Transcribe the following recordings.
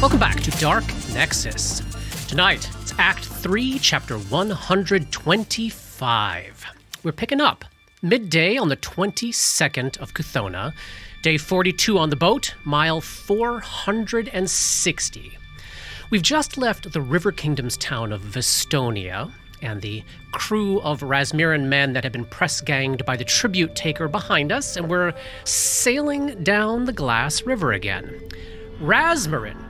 Welcome back to Dark Nexus. Tonight, it's Act 3, Chapter 125. We're picking up midday on the 22nd of Kuthona, day 42 on the boat, mile 460. We've just left the River Kingdom's town of Vestonia, and the crew of Razmiran men that have been press-ganged by the tribute taker behind us, and we're sailing down the Glass River again. Razmiran,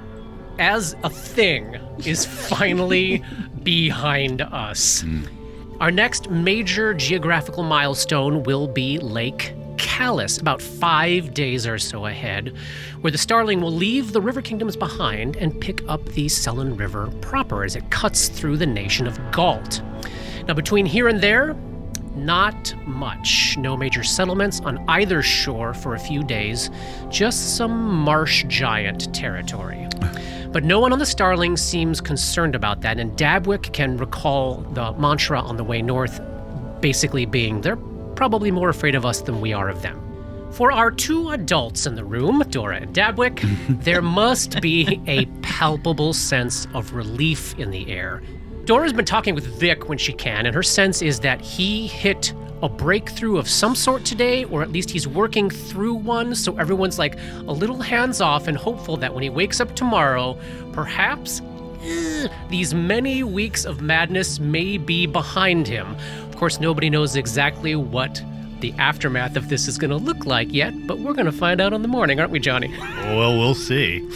as a thing, is finally behind us. Our next major geographical milestone will be Lake Callus, about 5 days or so ahead, where the Starling will leave the River Kingdoms behind and pick up the Selin River proper as it cuts through the nation of Galt. Now, between here and there, not much. No major settlements on either shore for a few days, just some marsh giant territory. But no one on the Starling seems concerned about that, and Dabwick can recall the mantra on the way north basically being, they're probably more afraid of us than we are of them. For our two adults in the room, Dora and Dabwick, there must be a palpable sense of relief in the air. Dora's been talking with Vic when she can, and her sense is that he hit a breakthrough of some sort today, or at least he's working through one, so everyone's like a little hands-off and hopeful that when he wakes up tomorrow, perhaps these many weeks of madness may be behind him. Of course, nobody knows exactly what the aftermath of this is going to look like yet, but we're going to find out in the morning, aren't we, Johnny? Well, we'll see.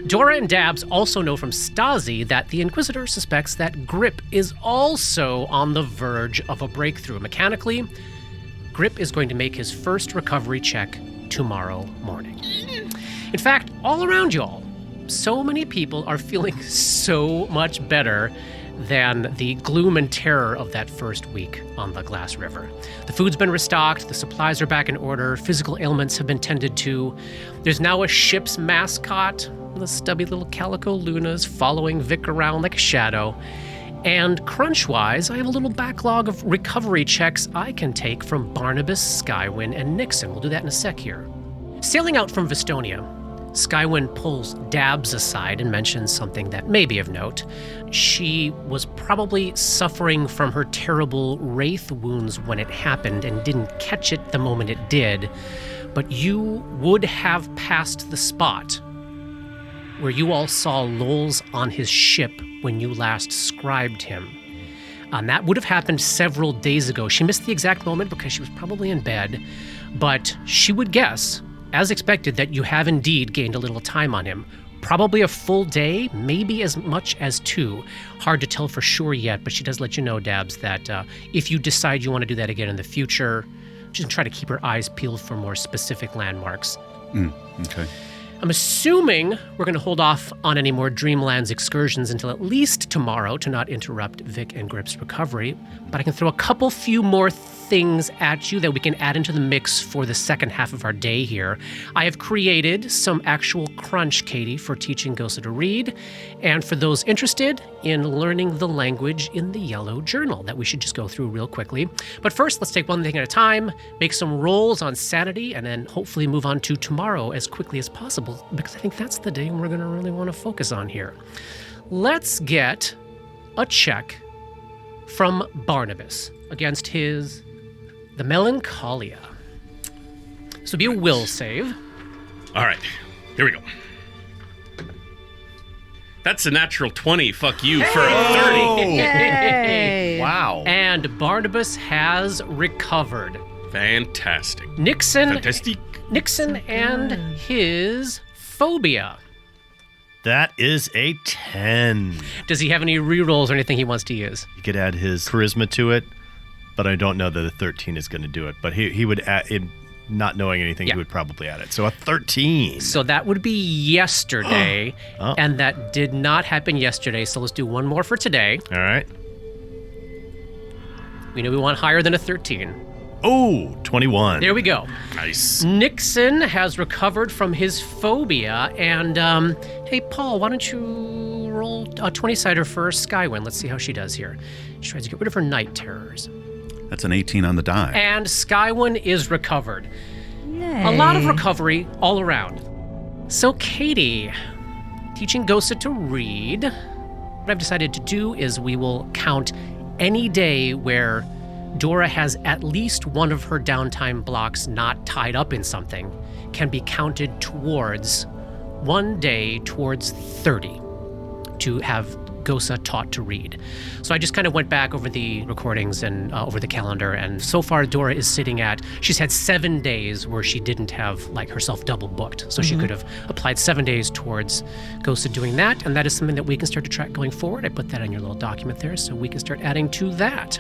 Dora and Dabs also know from Stasi that the Inquisitor suspects that Grip is also on the verge of a breakthrough. Mechanically, Grip is going to make his first recovery check tomorrow morning. In fact, all around y'all, so many people are feeling so much better than the gloom and terror of that first week on the Glass River. The food's been restocked, the supplies are back in order, physical ailments have been tended to. There's now a ship's mascot. The stubby little calico Luna's following Vic around like a shadow. And crunch-wise, I have a little backlog of recovery checks I can take from Barnabas, Skywin, and Nixon. We'll do that in a sec here. Sailing out from Vestonia, Skywin pulls Dabs aside and mentions something that may be of note. She was probably suffering from her terrible wraith wounds when it happened and didn't catch it the moment it did, but you would have passed the spot where you all saw Lols on his ship when you last scribed him. That would have happened several days ago. She missed the exact moment because she was probably in bed, but she would guess, as expected, that you have indeed gained a little time on him. Probably a full day, maybe as much as 2. Hard to tell for sure yet, but she does let you know, Dabs, that if you decide you want to do that again in the future, just try to keep her eyes peeled for more specific landmarks. Okay. I'm assuming we're going to hold off on any more Dreamlands excursions until at least tomorrow to not interrupt Vic and Grip's recovery, but I can throw a few more things at you that we can add into the mix for the second half of our day here. I have created some actual crunch, Katie, for teaching Gosa to read, and for those interested in learning the language in the Yellow Journal that we should just go through real quickly. But first, let's take one thing at a time, make some rolls on sanity, and then hopefully move on to tomorrow as quickly as possible, because I think that's the day we're going to really want to focus on here. Let's get a check from Barnabas against the Melancholia. This would be a will save. All right, here we go. That's a natural 20, fuck you, for a 30. Yay. Wow. And Barnabas has recovered. Fantastic. Nixon and his phobia. That is a 10. Does he have any rerolls or anything he wants to use? You could add his charisma to it, but I don't know that a 13 is going to do it. But he would add, not knowing anything, he would probably add it. So a 13. So that would be yesterday, and that did not happen yesterday. So let's do one more for today. All right. We know we want higher than a 13. Oh, 21. There we go. Nice. Nixon has recovered from his phobia, and hey, Paul, why don't you roll a 20-sider for Skywin? Let's see how she does here. She tries to get rid of her night terrors. That's an 18 on the die. And Skywin is recovered. Yay. A lot of recovery all around. So, Katie, teaching Gosa to read. What I've decided to do is we will count any day where Dora has at least one of her downtime blocks not tied up in something can be counted towards one day towards 30 to have Gosa taught to read. So I just kind of went back over the recordings and over the calendar, and so far Dora is sitting at, she's had 7 days where she didn't have like herself double booked. So she could have applied 7 days towards Gosa doing that, and that is something that we can start to track going forward. I put that on your little document there so we can start adding to that.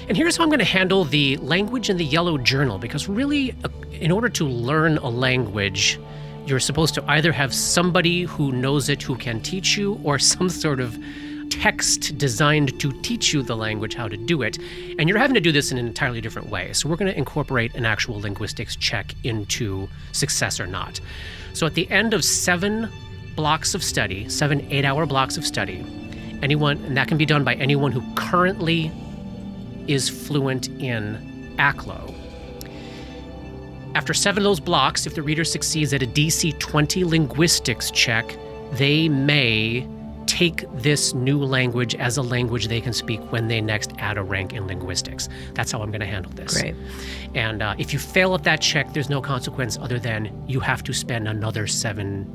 And here's how I'm going to handle the language in the yellow journal, because really, in order to learn a language, you're supposed to either have somebody who knows it who can teach you, or some sort of text designed to teach you the language how to do it. And you're having to do this in an entirely different way. So we're going to incorporate an actual linguistics check into success or not. So at the end of 7 blocks of study, 7 8-hour blocks of study, anyone, and that can be done by anyone who currently is fluent in ACLO. After 7 of those blocks, if the reader succeeds at a DC 20 linguistics check, they may take this new language as a language they can speak when they next add a rank in linguistics. That's how I'm going to handle this. Great. And if you fail at that check, there's no consequence other than you have to spend another 7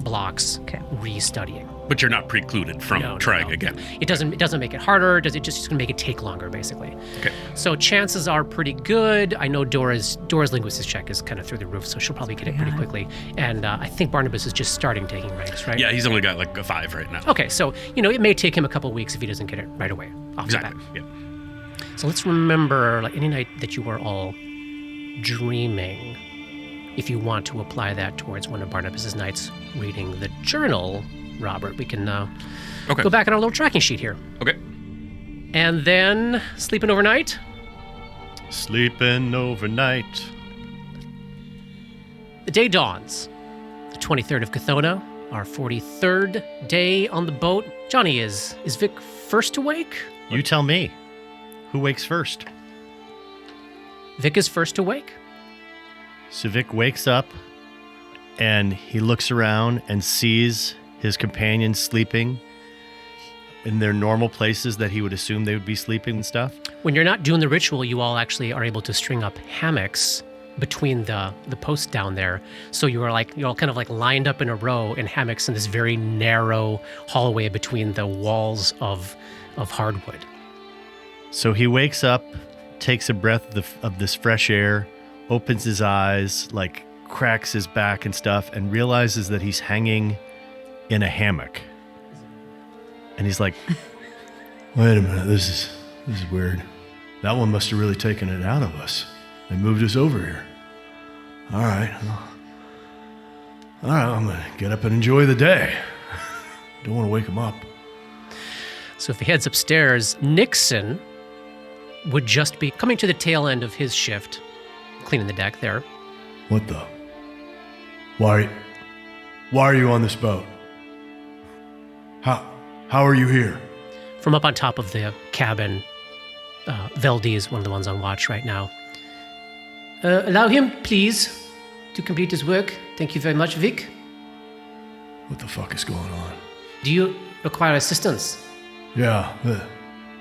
blocks restudying. But you're not precluded from trying again. It doesn't make it harder. It's just going to make it take longer, basically. Okay. So chances are pretty good. I know Dora's linguistics check is kind of through the roof, so she'll probably get it pretty quickly. And I think Barnabas is just starting taking ranks, right? Yeah, he's only got like a 5 right now. Okay, so it may take him a couple weeks if he doesn't get it right away. Off the bat. Exactly. Yeah. So let's remember, like any night that you are all dreaming, if you want to apply that towards one of Barnabas's nights reading the journal, Robert, we can go back on our little tracking sheet here. Okay. And then sleeping overnight. Sleeping overnight. The day dawns. The 23rd of Chthona, our 43rd day on the boat. Johnny, is Vic first awake? You tell me. Who wakes first? Vic is first awake. So Vic wakes up and he looks around and sees his companions sleeping in their normal places that he would assume they would be sleeping and stuff. When you're not doing the ritual, you all actually are able to string up hammocks between the posts down there. So you're all kind of like lined up in a row in hammocks in this very narrow hallway between the walls of hardwood. So he wakes up, takes a breath of this fresh air, opens his eyes, like cracks his back and stuff, and realizes that he's hanging in a hammock. And he's like, wait a minute, this is weird. That one must have really taken it out of us. They moved us over here. All right, I'm gonna get up and enjoy the day. Don't want to wake him up. So if he heads upstairs, Nixon would just be coming to the tail end of his shift, cleaning the deck there. What the? Why are you on this boat? How are you here? From up on top of the cabin, Veldy is one of the ones on watch right now. Allow him, please, to complete his work. Thank you very much, Vic. What the fuck is going on? Do you require assistance? Yeah,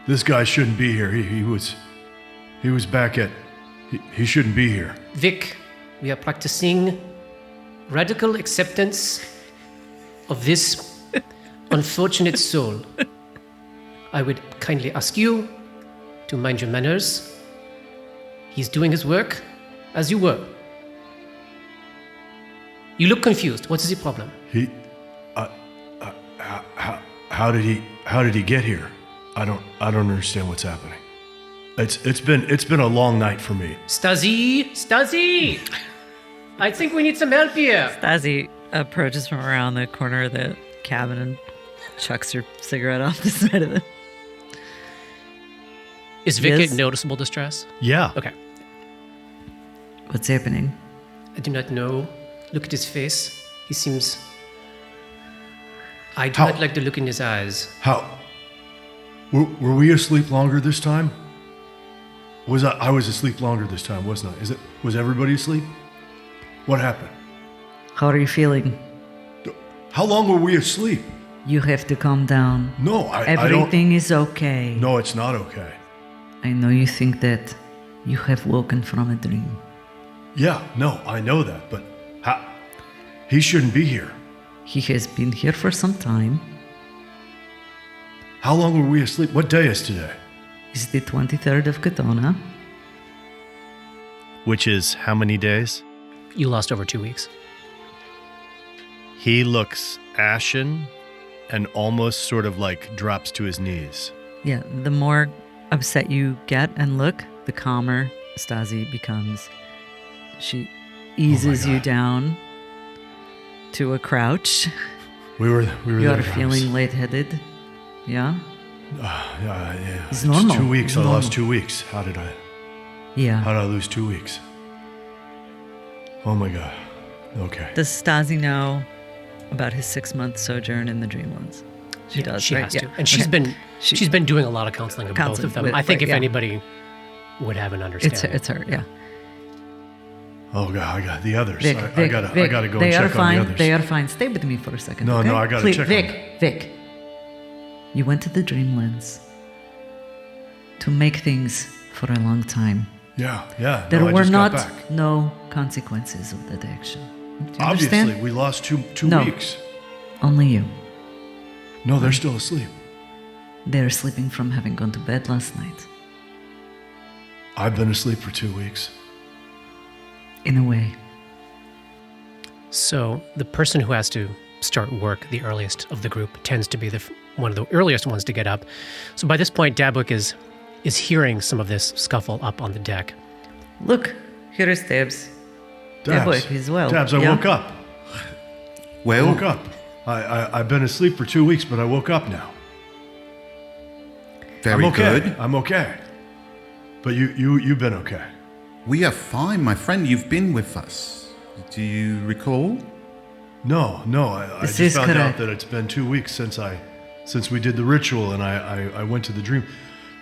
this guy shouldn't be here. He was back at... He shouldn't be here. Vic, we are practicing radical acceptance of this unfortunate soul. I would kindly ask you to mind your manners. He's doing his work as you were. You look confused. What is the problem? How did he get here? I don't understand what's happening. It's been a long night for me. Stasi! I think we need some help here. Stasi approaches from around the corner of the cabin and chucks her cigarette off the side of it. Is Vic in noticeable distress? yeah. Okay. What's happening? I do not know. Look at his face. He seems... I do not like the look in his eyes. How? Were we asleep longer this time? I was asleep longer this time, wasn't I? Was everybody asleep? What happened? How are you feeling? How long were we asleep? You have to calm down. No, I don't. Everything is okay. No, it's not okay. I know you think that you have woken from a dream. Yeah, no, I know that, but he shouldn't be here. He has been here for some time. How long were we asleep? What day is today? It's the 23rd of Katona. Which is how many days? You lost over 2 weeks. He looks ashen and almost sort of like drops to his knees. Yeah, the more upset you get and look, the calmer Stasi becomes. She eases you God. down to a crouch. We were You there. are feeling lightheaded. Yeah? Yeah. It's normal. 2 weeks. It's I normal. lost 2 weeks. How did Yeah. I lose 2 weeks? Oh my God. Okay. Does Stasi know about his 6-month sojourn in the Dreamlands? She does, She right? has to. Yeah. And she's been doing a lot of counseling of both Counseling of them. with- I think right, if yeah. anybody would have an understanding. It's her, yeah. Oh God, I got the others. Vic, I gotta go they and are check fine. on the others. They are fine. Stay with me for a second. No, okay? no, I gotta Please, check on Vic. You went to the Dreamlands to make things for a long time. Yeah. There no, I were just not got back. no consequences of that action. Do you Obviously, understand? we lost two No. weeks. Only you. No, they're still asleep. They're sleeping from having gone to bed last night. I've been asleep for 2 weeks. In a way. So the person who has to start work the earliest of the group tends to be one of the earliest ones to get up. So by this point, Dabwick is hearing some of this scuffle up on the deck. Look, here is Tabs. Dabs, Dabwick as well. Dabs, I Yeah? woke up. Well, I woke up. I've been asleep for 2 weeks, but I woke up now. very I'm okay. good. I'm okay. But you've been okay. We are fine, my friend. You've been with us. Do you recall? No. I This just is found out correct. that it's been 2 weeks since we did the ritual, and I went to the dream.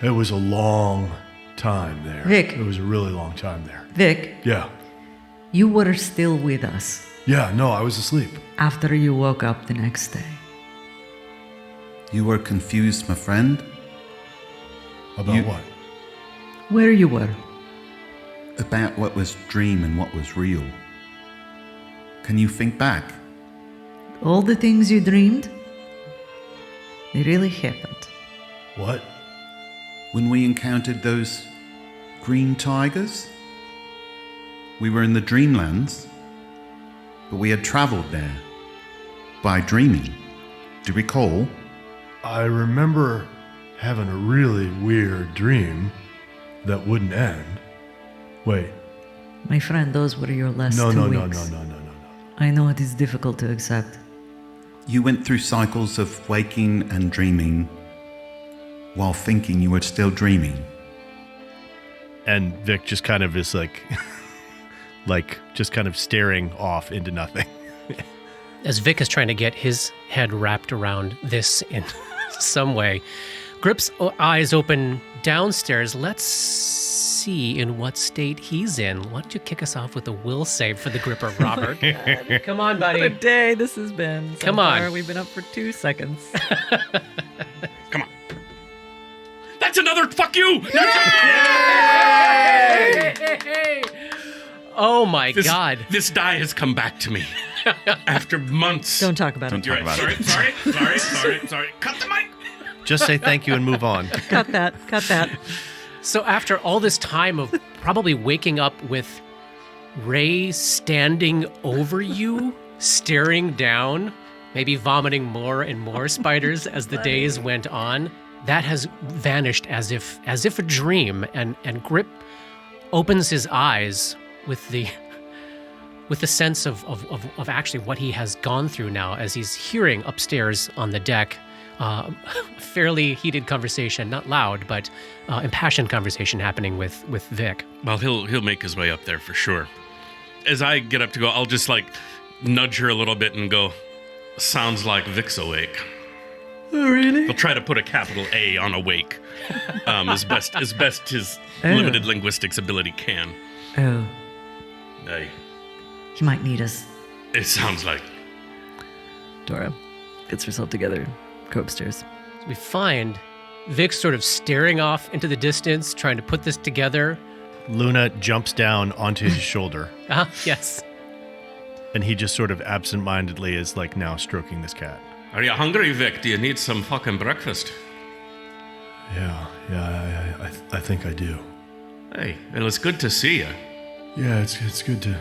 It was a long time there. Vic. It was a really long time there. Vic, Yeah. you were still with us Yeah. No, I was asleep. after you woke up the next day. You were confused, my friend, About You- what? Where you were. about what was dream and what was real. Can you think back? All the things you dreamed, they really happened. What? When we encountered those green tigers? We were in the Dreamlands, but we had traveled there by dreaming. Do you recall? I remember having a really weird dream that wouldn't end. Wait. My friend, those were your last No. 2 weeks. No. I know it is difficult to accept. You went through cycles of waking and dreaming while thinking you were still dreaming. And Vic just kind of is like, just kind of staring off into nothing. As Vic is trying to get his head wrapped around this in some way, Grip's eyes open downstairs. Let's see in what state he's in. Why don't you kick us off with a will save for the Gripper, Robert? Come on, What a buddy. day this has been. So Come on. far. We've been up for 2 seconds. Come on. That's another fuck you! Oh my God. This die has come back to me after months. Don't talk about it. You're right. Sorry. Cut the mic. Just say thank you and move on. Cut that. So after all this time of probably waking up with Ray standing over you, staring down, maybe vomiting more and more spiders as the days went on, that has vanished as if a dream, and Grip opens his eyes with the sense of actually what he has gone through now, as he's hearing upstairs on the deck fairly heated conversation, not loud, but impassioned conversation happening with Vic. Well, he'll make his way up there for sure. As I get up to go, I'll just nudge her a little bit and go, sounds like Vic's awake. Oh, really? He'll try to put a capital A on awake, as best his limited linguistics ability can. Oh, Aye. he might need us. It sounds like. Dora gets herself together, go upstairs. We find Vic sort of staring off into the distance, trying to put this together. Luna jumps down onto his shoulder, Yes. and he just sort of absentmindedly is like now stroking this cat. Are you hungry, Vic? Do you need some fucking breakfast? Yeah, I think I do. Hey, well, it's good to see you. Yeah, it's good to...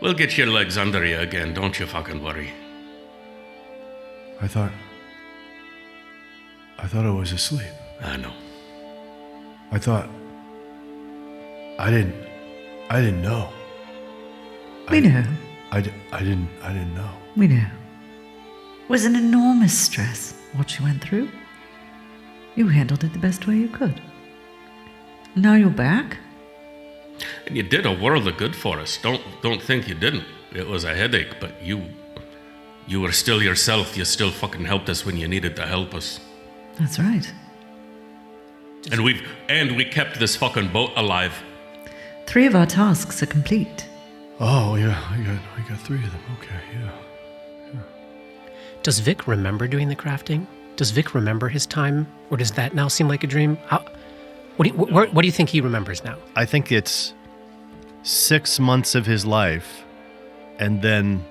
We'll get your legs under you again, don't you fucking worry. I thought I was asleep. I know. I thought... I didn't know. We know. I didn't know. We know. It was an enormous stress, what you went through. You handled it the best way you could. Now you're back. And you did a world of good for us. Don't think you didn't. It was a headache, but you were still yourself. You still fucking helped us when you needed to help us. That's right. And we kept this fucking boat alive. 3 of our tasks are complete. Oh yeah, I got 3 of them. Okay, yeah. Does Vic remember doing the crafting? Does Vic remember his time? Or does that now seem like a dream? What do you think he remembers now? I think it's 6 months of his life and then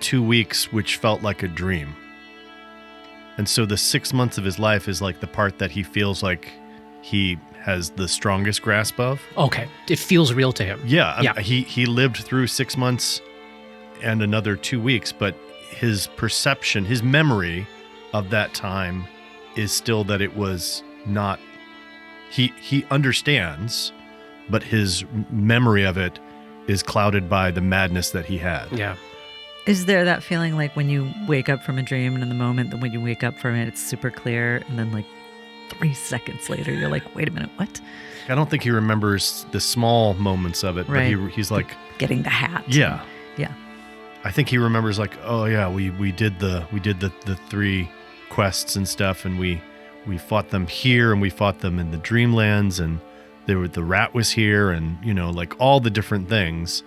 2 weeks, which felt like a dream. And so the 6 months of his life is like the part that he feels like he has the strongest grasp of. Okay. It feels real to him. Yeah. He lived through 6 months and another 2 weeks, but his perception, his memory of that time is still that it was not... He understands, but his memory of it is clouded by the madness that he had. Yeah. Is there that feeling like when you wake up from a dream and in the moment that when you wake up from it, it's super clear and then like 3 seconds later, you're like, wait a minute, what? I don't think he remembers the small moments of it, Right. but he's like... Getting the hat. Yeah. Yeah. I think he remembers like, oh yeah, we did the 3 quests and stuff, and we fought them here and we fought them in the Dreamlands, and the rat was here, and like all the different things.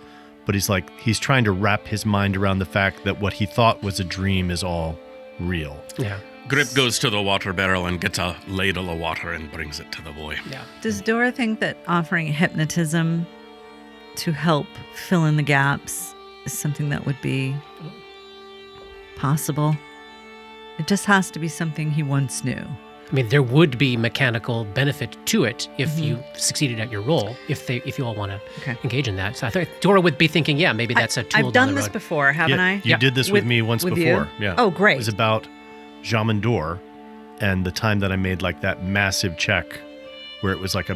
But he's trying to wrap his mind around the fact that what he thought was a dream is all real. Yeah. Grip goes to the water barrel and gets a ladle of water and brings it to the boy. Yeah. Does Dora think that offering hypnotism to help fill in the gaps is something that would be possible? It just has to be something he once knew. I mean, there would be mechanical benefit to it if you succeeded at your role, if you all want to engage in that. So I thought Dora would be thinking, yeah, maybe that's a tool I've down done the this road. before, haven't Yeah, I? You did this with me once with before. you? Yeah. Oh, great. It was about Jamandor and the time that I made like that massive check where it was like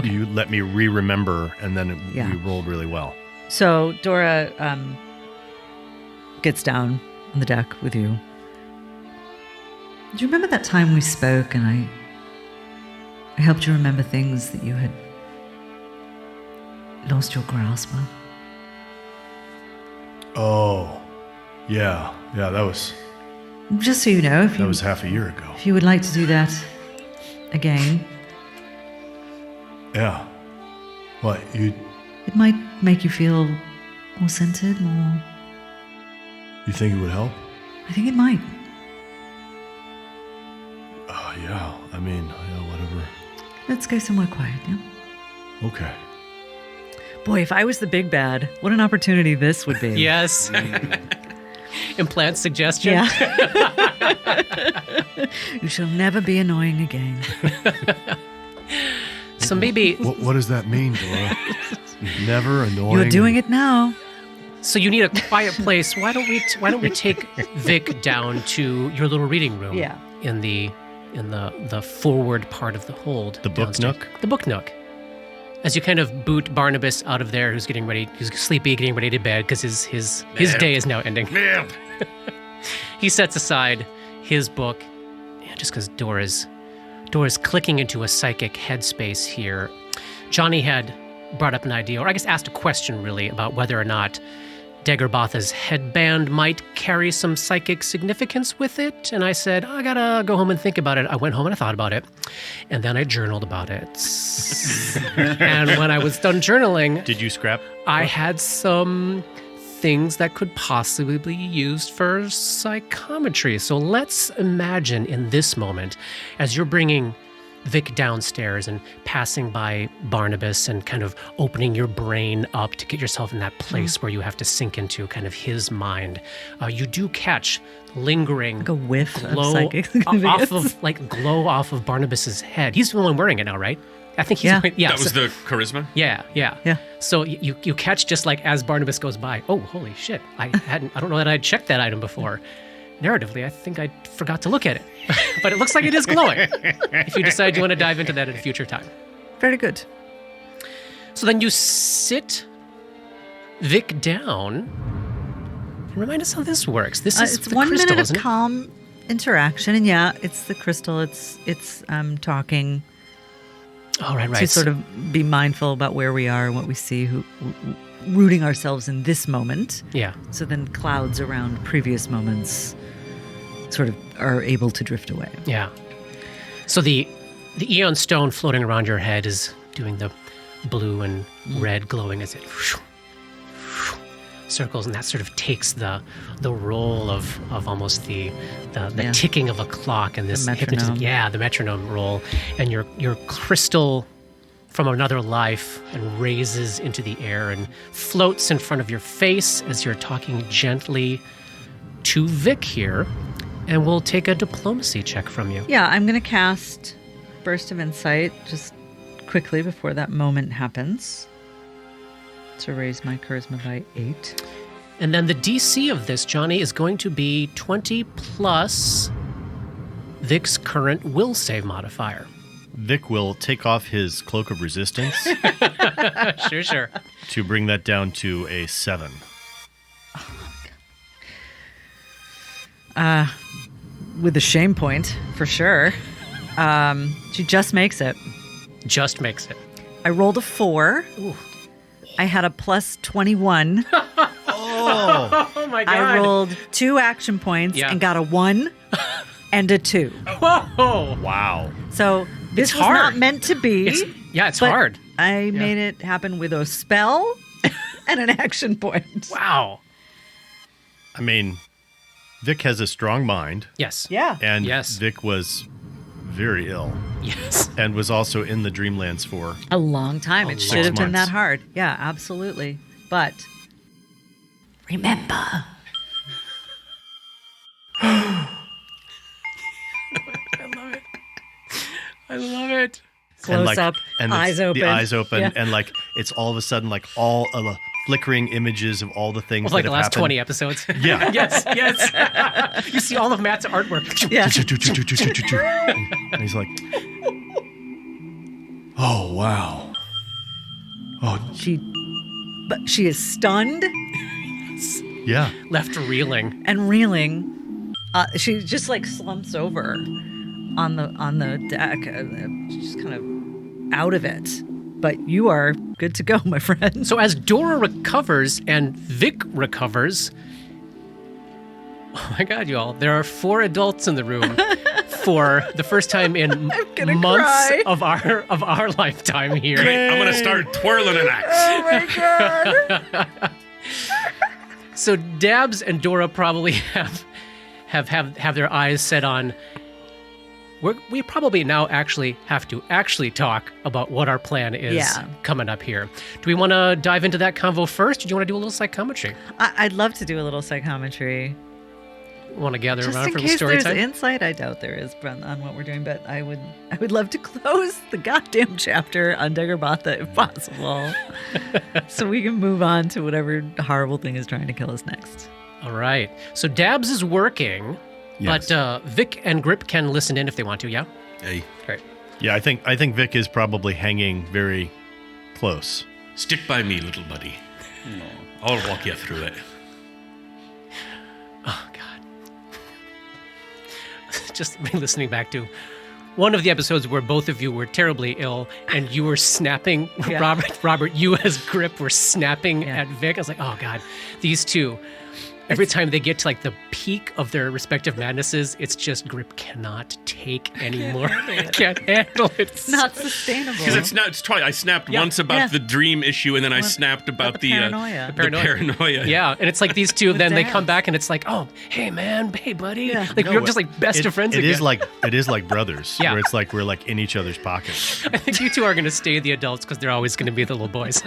you let me re-remember, and then we rolled really well. So Dora gets down on the deck with you. Do you remember that time we spoke and I helped you remember things that you had lost your grasp of? Oh, yeah, that was Just so you know, if you, half a year ago. if you would like to do that again, Yeah. What, you it might make you feel more centered, more... think it would help? I think it might. Oh, yeah. I mean, yeah, whatever. Let's go somewhere quiet, yeah? Okay. Boy, if I was the big bad, what an opportunity this would be. Yes. Implant suggestion. Yeah. You shall never be annoying again. So maybe... What does that mean, Dora? Never annoying. You're doing it now. So you need a quiet place. Why don't we take Vic down to your little reading room? Yeah. In the forward part of the hold. The book downstairs. nook? The book nook. As you kind of boot Barnabas out of there, who's sleepy, getting ready to bed because his day is now ending. He sets aside his book, just because Dora's clicking into a psychic headspace here. Johnny had brought up an idea, or I guess asked a question really, about whether or not Daggerbotha's headband might carry some psychic significance with it. And I said, I gotta go home and think about it. I went home and I thought about it. And then I journaled about it. And when I was done journaling... Did you scrap? I had some things that could possibly be used for psychometry. So let's imagine in this moment, as you're bringing Vic downstairs and passing by Barnabas and kind of opening your brain up to get yourself in that place where you have to sink into kind of his mind, you do catch lingering Like a whiff of glow psychic glow off of Barnabas's head. He's the one wearing it now, right? I think he's That was the charisma? yeah. Yeah. So you catch just like as Barnabas goes by, oh, holy shit. I don't know that I'd checked that item before. Narratively, I think I forgot to look at it. But it looks like it is glowing. If you decide you want to dive into that at a future time. Very good. So then you sit Vic down. And remind us how this works. This is It's the 1 crystal, minute of isn't it? calm interaction, and it's the crystal. It's talking Oh, right. to sort of be mindful about where we are and what we see, rooting ourselves in this moment. Yeah. So then clouds around previous moments sort of are able to drift away. Yeah. So the Eon stone floating around your head is doing the blue and red glowing as it circles, and that sort of takes the role of almost the ticking of a clock and this hypnotism. Yeah, the metronome roll, and your crystal from another life and raises into the air and floats in front of your face as you're talking gently to Vic here, and we'll take a diplomacy check from you. Yeah, I'm going to cast Burst of Insight just quickly before that moment happens to raise my charisma by 8. And then the DC of this, Johnny, is going to be 20 plus Vic's current will save modifier. Vic will take off his cloak of resistance Sure. to bring that down to a 7. With a shame point, for sure. She just makes it. Just makes it. I rolled a 4. Ooh. I had a plus 21. Oh my god. I rolled 2 action points and got a 1 and a 2. Whoa. Wow. So this It's was hard. not meant to be. It's but hard. I made it happen with a spell and an action point. Wow. I mean, Vic has a strong mind, Yes. Yeah. and Yes. Vic was very ill Yes. and was also in the Dreamlands for A long time. It should have been months. that hard. Yeah, absolutely. But remember. I love it. Close up, eyes open. The eyes open, Yeah. and like it's all of a sudden like all of the flickering images of all the things Like that the have last happened. 20 episodes. Yeah. Yes. You see all of Matt's artwork. Yeah. And he's like, Oh, wow. Oh, She is stunned yeah. Left reeling. and reeling. She just like slumps over on the deck, just kind of out of it. But you are good to go, my friend. So as Dora recovers and Vic recovers, oh my god, y'all, there are 4 adults in the room for the first time in gonna months cry. of our lifetime here. I'm going to start twirling an axe. Oh my god! So Dabs and Dora probably have their eyes set on. We probably now actually have to talk about what our plan is coming up here. Do we want to dive into that convo first, or do you want to do a little psychometry? I'd love to do a little psychometry. Want to gather Just around in for the case story there's time? insight, I doubt there is on what we're doing, but I would love to close the goddamn chapter on Daggerbatha if possible, so we can move on to whatever horrible thing is trying to kill us next. All right. So Dabs is working, Yes. but Vic and Grip can listen in if they want to. Yeah. Hey, Great. Yeah, I think Vic is probably hanging very close. stick by me, little buddy. I'll walk you through it. Oh God. Just listening back to one of the episodes where both of you were terribly ill and you were snapping. Yeah. Robert, you as Grip were snapping at Vic. I was like, oh God, these two. Every time they get to like the peak of their respective madnesses, it's just Grip cannot take anymore. I can't handle it. It's not sustainable. Because it's totally. I snapped once about the dream issue, and then I snapped about the paranoia. The paranoia. Yeah, and it's like these two. Then they come back, and it's like, oh, hey man, hey buddy, like we're just like best of friends again. It is like brothers. Yeah. Where it's like we're like in each other's pockets. I think you two are going to stay the adults because they're always going to be the little boys.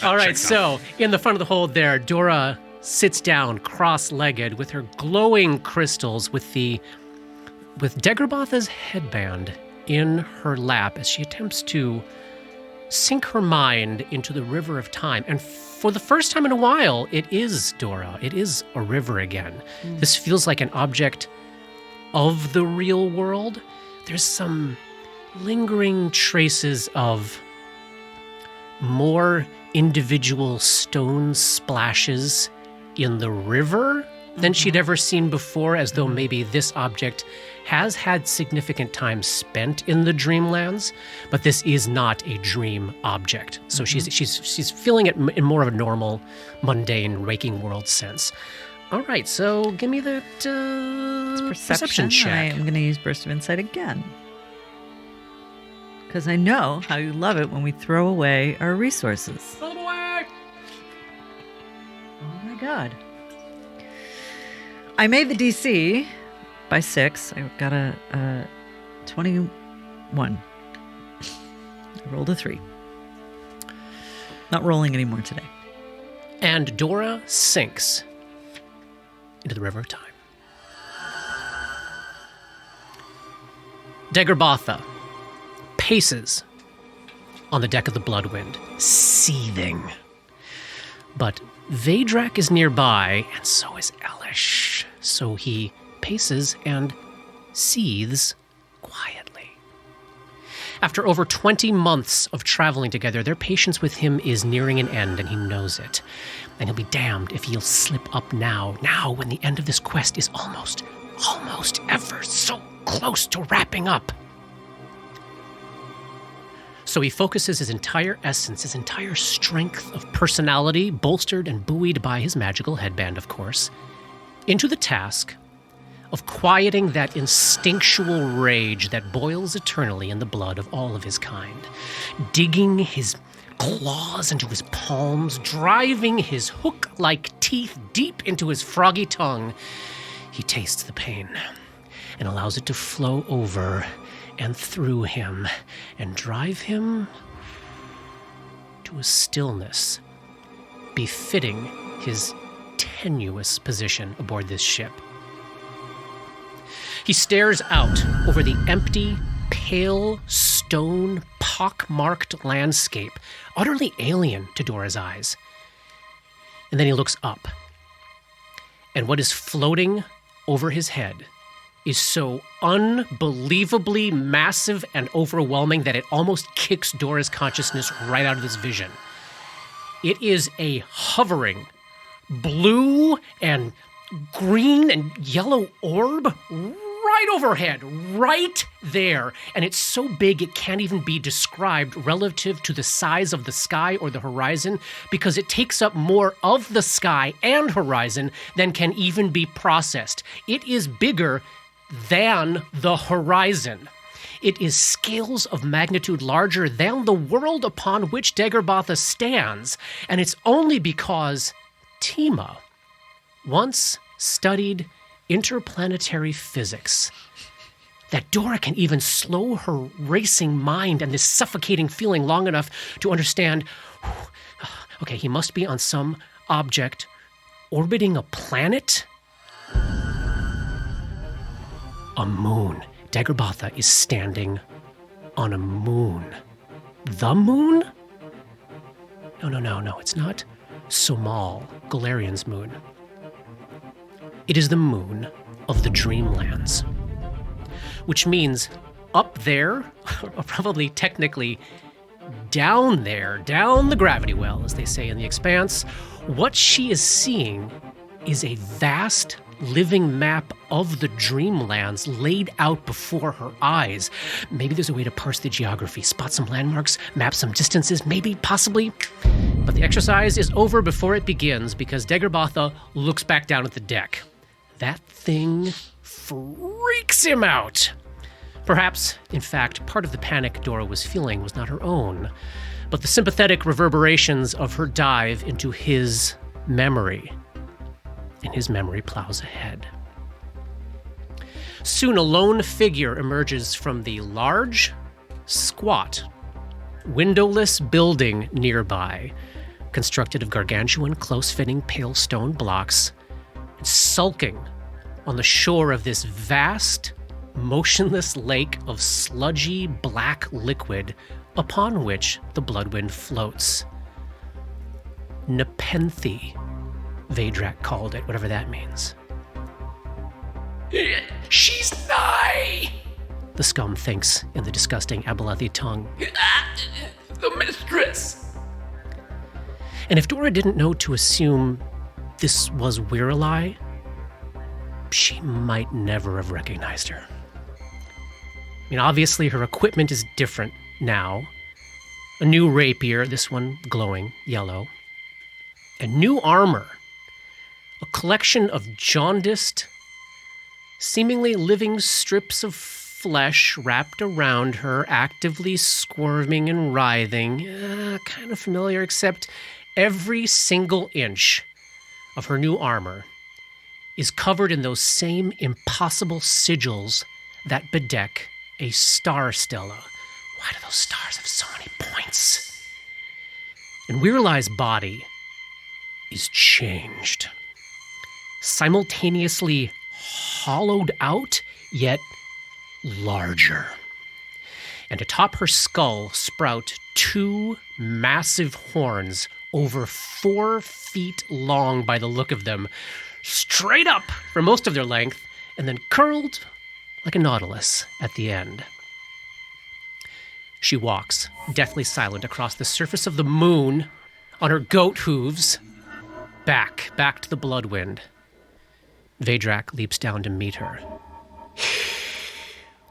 All right, so in the front of the hold there, Dora sits down cross-legged with her glowing crystals with Dagobah's headband in her lap as she attempts to sink her mind into the river of time. And for the first time in a while, it is Dora. It is a river again. This feels like an object of the real world. There's some lingering traces of more individual stone splashes in the river than she'd ever seen before, as though maybe this object has had significant time spent in the dreamlands, but this is not a dream object. So she's feeling it in more of a normal, mundane, waking world sense. All right, so give me that perception check. I'm going to use Burst of Insight again. Because I know how you love it when we throw away our resources. Throw them away! Oh my god. I made the DC by 6. I got a 21. I rolled a 3. Not rolling anymore today. And Dora sinks into the river of time. Dagobah paces on the deck of the Bloodwind, seething. But Vedrak is nearby, and so is Elish. So he paces and seethes quietly. After over 20 months of traveling together, their patience with him is nearing an end, and he knows it. And he'll be damned if he'll slip up now when the end of this quest is almost ever so close to wrapping up. So he focuses his entire essence, his entire strength of personality, bolstered and buoyed by his magical headband, of course, into the task of quieting that instinctual rage that boils eternally in the blood of all of his kind, digging his claws into his palms, driving his hook-like teeth deep into his froggy tongue. He tastes the pain and allows it to flow over and through him and drive him to a stillness befitting his tenuous position aboard this ship. He stares out over the empty, pale, stone, pock-marked landscape, utterly alien to Dora's eyes. And then he looks up. And what is floating over his head is so unbelievably massive and overwhelming that it almost kicks Dora's consciousness right out of his vision. It is a hovering blue and green and yellow orb right overhead, right there. And it's so big it can't even be described relative to the size of the sky or the horizon, because it takes up more of the sky and horizon than can even be processed. It is bigger than the horizon. It is scales of magnitude larger than the world upon which Dagobah stands, and it's only because Tima once studied interplanetary physics that Dora can even slow her racing mind and this suffocating feeling long enough to understand, okay, he must be on some object orbiting a planet? A moon. Dagobah is standing on a moon. The moon? No. It's not Somal, Galarian's moon. It is the moon of the Dreamlands. Which means up there, or probably technically down there, down the gravity well, as they say in The Expanse, what she is seeing is a vast living map of the Dreamlands laid out before her eyes. Maybe there's a way to parse the geography, spot some landmarks, map some distances, maybe, possibly. But the exercise is over before it begins because Dagobah looks back down at the deck. That thing freaks him out. Perhaps, in fact, part of the panic Dora was feeling was not her own, but the sympathetic reverberations of her dive into his memory. And his memory plows ahead. Soon a lone figure emerges from the large, squat, windowless building nearby, constructed of gargantuan, close-fitting pale stone blocks, and sulking on the shore of this vast, motionless lake of sludgy black liquid upon which the Bloodwind floats. Nepenthe, Vedrak called it, whatever that means. She's nigh! The scum thinks in the disgusting Abalathi tongue. The mistress! And if Dora didn't know to assume this was Wherein, she might never have recognized her. I mean, obviously her equipment is different now. A new rapier, this one glowing yellow. And new armor. A collection of jaundiced, seemingly living strips of flesh wrapped around her, actively squirming and writhing. Kind of familiar, except every single inch of her new armor is covered in those same impossible sigils that bedeck a star stella. Why do those stars have so many points? And Wherei's body is changed. Simultaneously hollowed out, yet larger. And atop her skull sprout two massive horns over 4 feet long by the look of them, straight up for most of their length, and then curled like a nautilus at the end. She walks, deathly silent, across the surface of the moon on her goat hooves, back to the Bloodwind. Vedrak leaps down to meet her.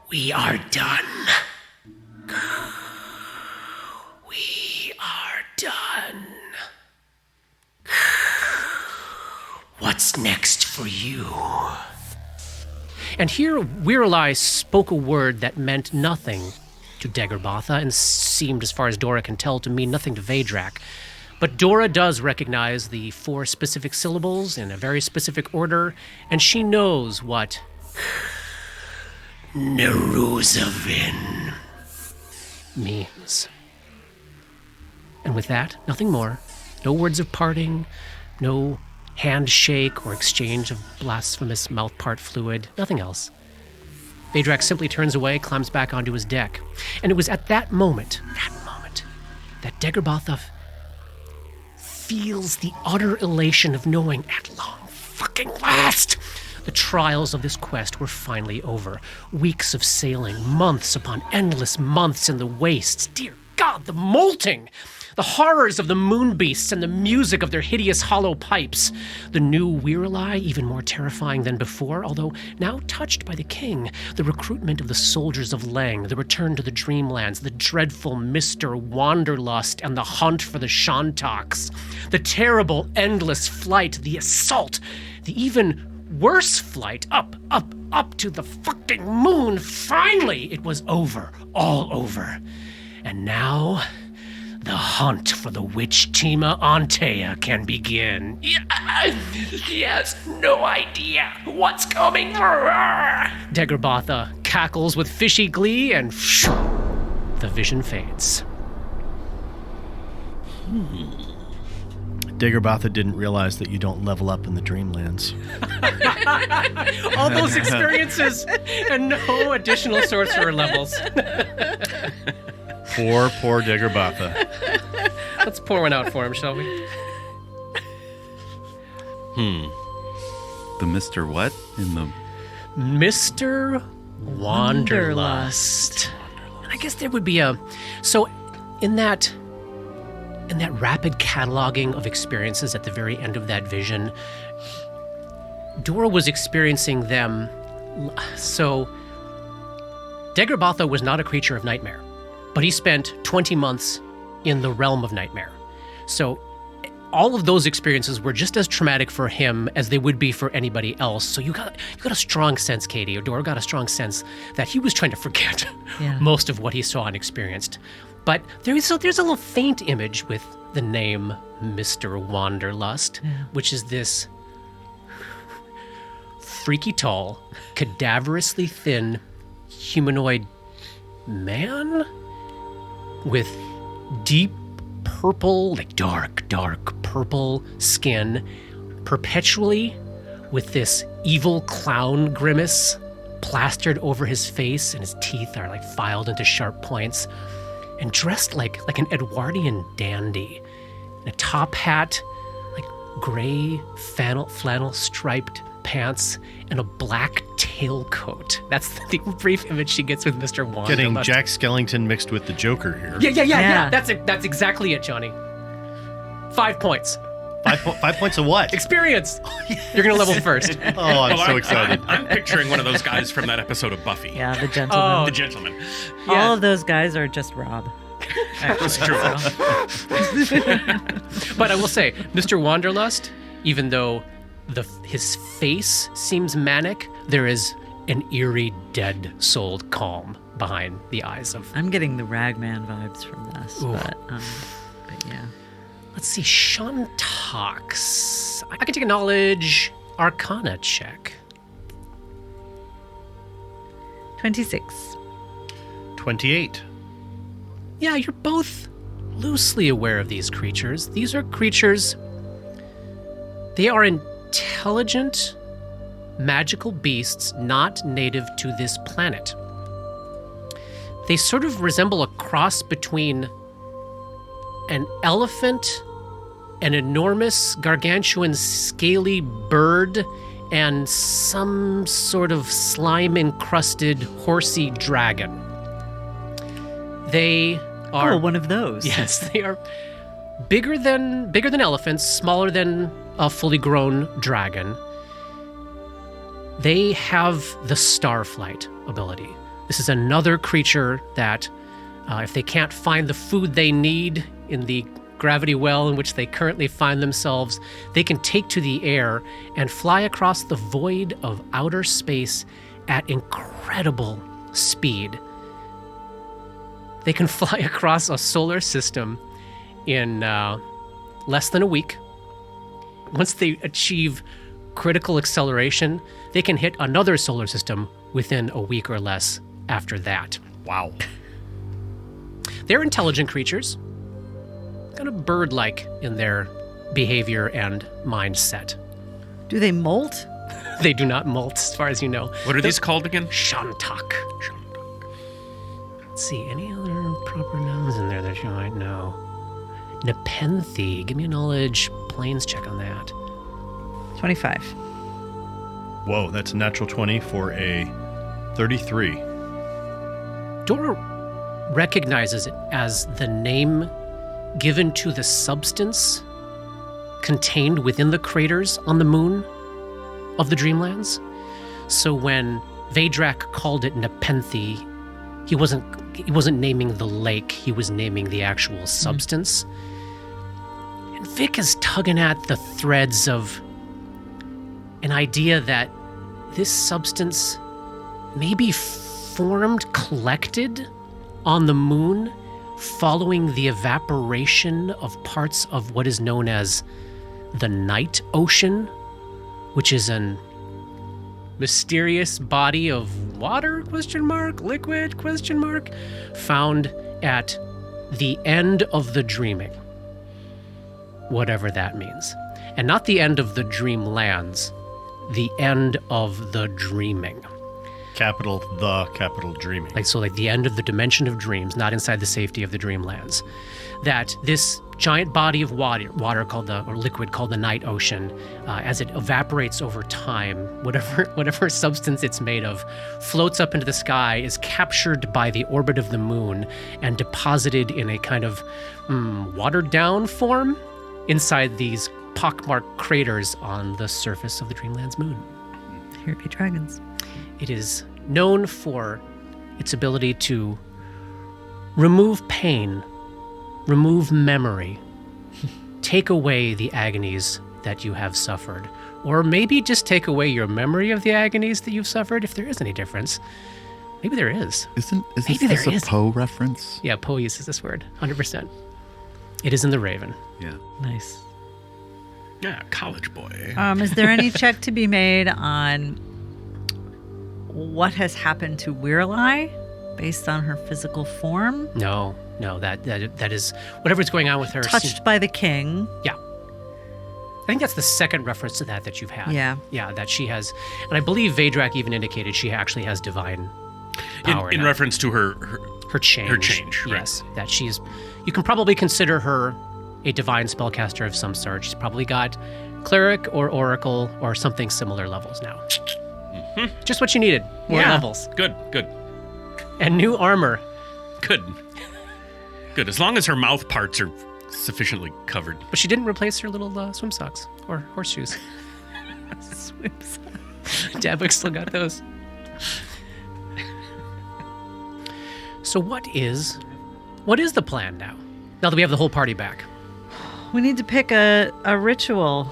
We are done. We are done. What's next for you? And here Wherein spoke a word that meant nothing to Dagobah and seemed, as far as Dora can tell, to mean nothing to Vedrak. But Dora does recognize the 4 specific syllables in a very specific order, and she knows what Neruzavin means. And with that, nothing more. No words of parting, no handshake or exchange of blasphemous mouthpart fluid, nothing else. Vedrak simply turns away, climbs back onto his deck. And it was at that moment, that Dagobah feels the utter elation of knowing at long fucking last the trials of this quest were finally over. Weeks of sailing, months upon endless months in the wastes. Dear God, the molting! The horrors of the moon beasts and the music of their hideous hollow pipes. The new Wherein, even more terrifying than before, although now touched by the king. The recruitment of the soldiers of Leng, the return to the Dreamlands, the dreadful Mr. Wanderlust, and the hunt for the Shantoks. The terrible, endless flight, the assault, the even worse flight up to the fucking moon. Finally, it was over, all over. And now the hunt for the witch Tima Antea can begin. She has no idea what's coming for her. Dagobah cackles with fishy glee, and the vision fades. Dagobah didn't realize that you don't level up in the Dreamlands. All those experiences and no additional sorcerer levels. Poor Dagobah. Let's pour one out for him, shall we? The Mr. What in the... Mr. Wanderlust. I guess there would be a... So, in that rapid cataloging of experiences at the very end of that vision, Dora was experiencing them. So, Dagobotha was not a creature of nightmare, but he spent 20 months in the realm of nightmare. So, all of those experiences were just as traumatic for him as they would be for anybody else. So you got a strong sense, Katie, or Dora got a strong sense that he was trying to forget most of what he saw and experienced. But there's a little faint image with the name Mr. Wanderlust, which is this freaky tall, cadaverously thin, humanoid man with deep purple, like dark purple skin, perpetually with this evil clown grimace plastered over his face, and his teeth are like filed into sharp points, and dressed like an Edwardian dandy, in a top hat, like gray flannel striped pants, and a black tailcoat. That's the brief image she gets with Mr. Wanderlust. Getting Jack Skellington mixed with the Joker here. Yeah. That's exactly it, Johnny. 5 points. 5 points of what? Experience. You're gonna level first. Oh, I'm so excited. I'm picturing one of those guys from that episode of Buffy. Yeah, the gentleman. The gentleman. All of those guys are just Rob. That's true. But I will say, Mr. Wanderlust, even though his face seems manic, there is an eerie, dead-souled calm behind the eyes of... I'm getting the Ragman vibes from this, but yeah. Let's see, Shantox. I can take a knowledge arcana check. 26. 28. Yeah, you're both loosely aware of these creatures. These are creatures... They are intelligent, magical beasts not native to this planet. They sort of resemble a cross between an elephant, an enormous, gargantuan, scaly bird, and some sort of slime-encrusted, horsey dragon. They are... Oh, one of those. Yes, they are bigger than elephants, smaller than a fully grown dragon. They have the starflight ability. This is another creature that, if they can't find the food they need in the gravity well in which they currently find themselves, they can take to the air and fly across the void of outer space at incredible speed. They can fly across a solar system in less than a week. Once they achieve critical acceleration, they can hit another solar system within a week or less after that. Wow. They're intelligent creatures, kind of bird-like in their behavior and mindset. Do they molt? They do not molt, as far as you know. What are these called again? Shantak. Let's see, any other proper nouns in there that you might know? Nepenthe. Give me a knowledge planes check on that. 25. Whoa, that's a natural 20 for a 33. Dora recognizes it as the name given to the substance contained within the craters on the moon of the Dreamlands. So when Vedrak called it Nepenthe, he wasn't naming the lake, he was naming the actual substance. And Vic is tugging at the threads of an idea that this substance may be formed, collected on the moon following the evaporation of parts of what is known as the Night Ocean, which is an mysterious body of water, liquid, found at the end of the dreaming, whatever that means. And not the end of the dreamlands, the end of the dreaming. Capital dreaming. Like the end of the dimension of dreams, not inside the safety of the dreamlands. That this giant body of water called liquid called the Night Ocean, as it evaporates over time, whatever substance it's made of, floats up into the sky, is captured by the orbit of the moon, and deposited in a kind of watered down form inside these pockmarked craters on the surface of the Dreamland's moon. Here be dragons. It is known for its ability to remove pain, remove memory, take away the agonies that you have suffered, or maybe just take away your memory of the agonies that you've suffered, if there is any difference. Maybe there is. Isn't Maybe this there a is. Poe reference? Yeah, Poe uses this word, 100%. It is in the Raven. Yeah. Nice. Yeah, college boy. Is there any check to be made on what has happened to Weirlai based on her physical form? No, that is whatever's going on with her. Touched by the king. Yeah. I think that's the second reference to that you've had. Yeah. Yeah, that she has, and I believe Vedrak even indicated she actually has divine power. In now. reference to her change. her change, right. Yes, that she's. You can probably consider her a divine spellcaster of some sort. She's probably got cleric or oracle or something similar levels now. Mm-hmm. Just what you needed. More levels Good. and new armor. Good. As long as her mouth parts are sufficiently covered. But she didn't replace her little swim socks or horseshoes. Swims. Dabwick still got those. So what is the plan now? Now that we have the whole party back. We need to pick a ritual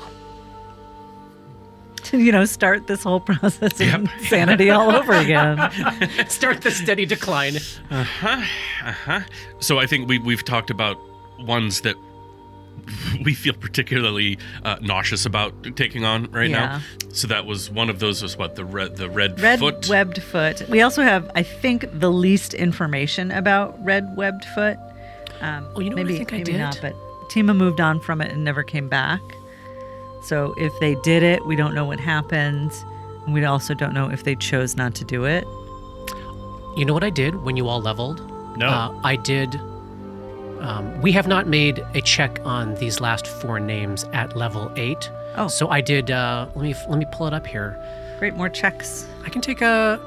to, start this whole process of insanity all over again. Start the steady decline. So I think we've talked about ones that we feel particularly nauseous about taking on right now. So that was one of those. Was what the red foot? Webbed foot. We also have, I think, the least information about red webbed foot. You know maybe, what I think I maybe did? not, but Tima moved on from it and never came back. So if they did it, we don't know what happened. And we also don't know if they chose not to do it. You know what I did when you all leveled? No. I did. We have not made a check on these last 4 names at level 8. Oh. So I did. Let me pull it up here. Great, more checks. I can take a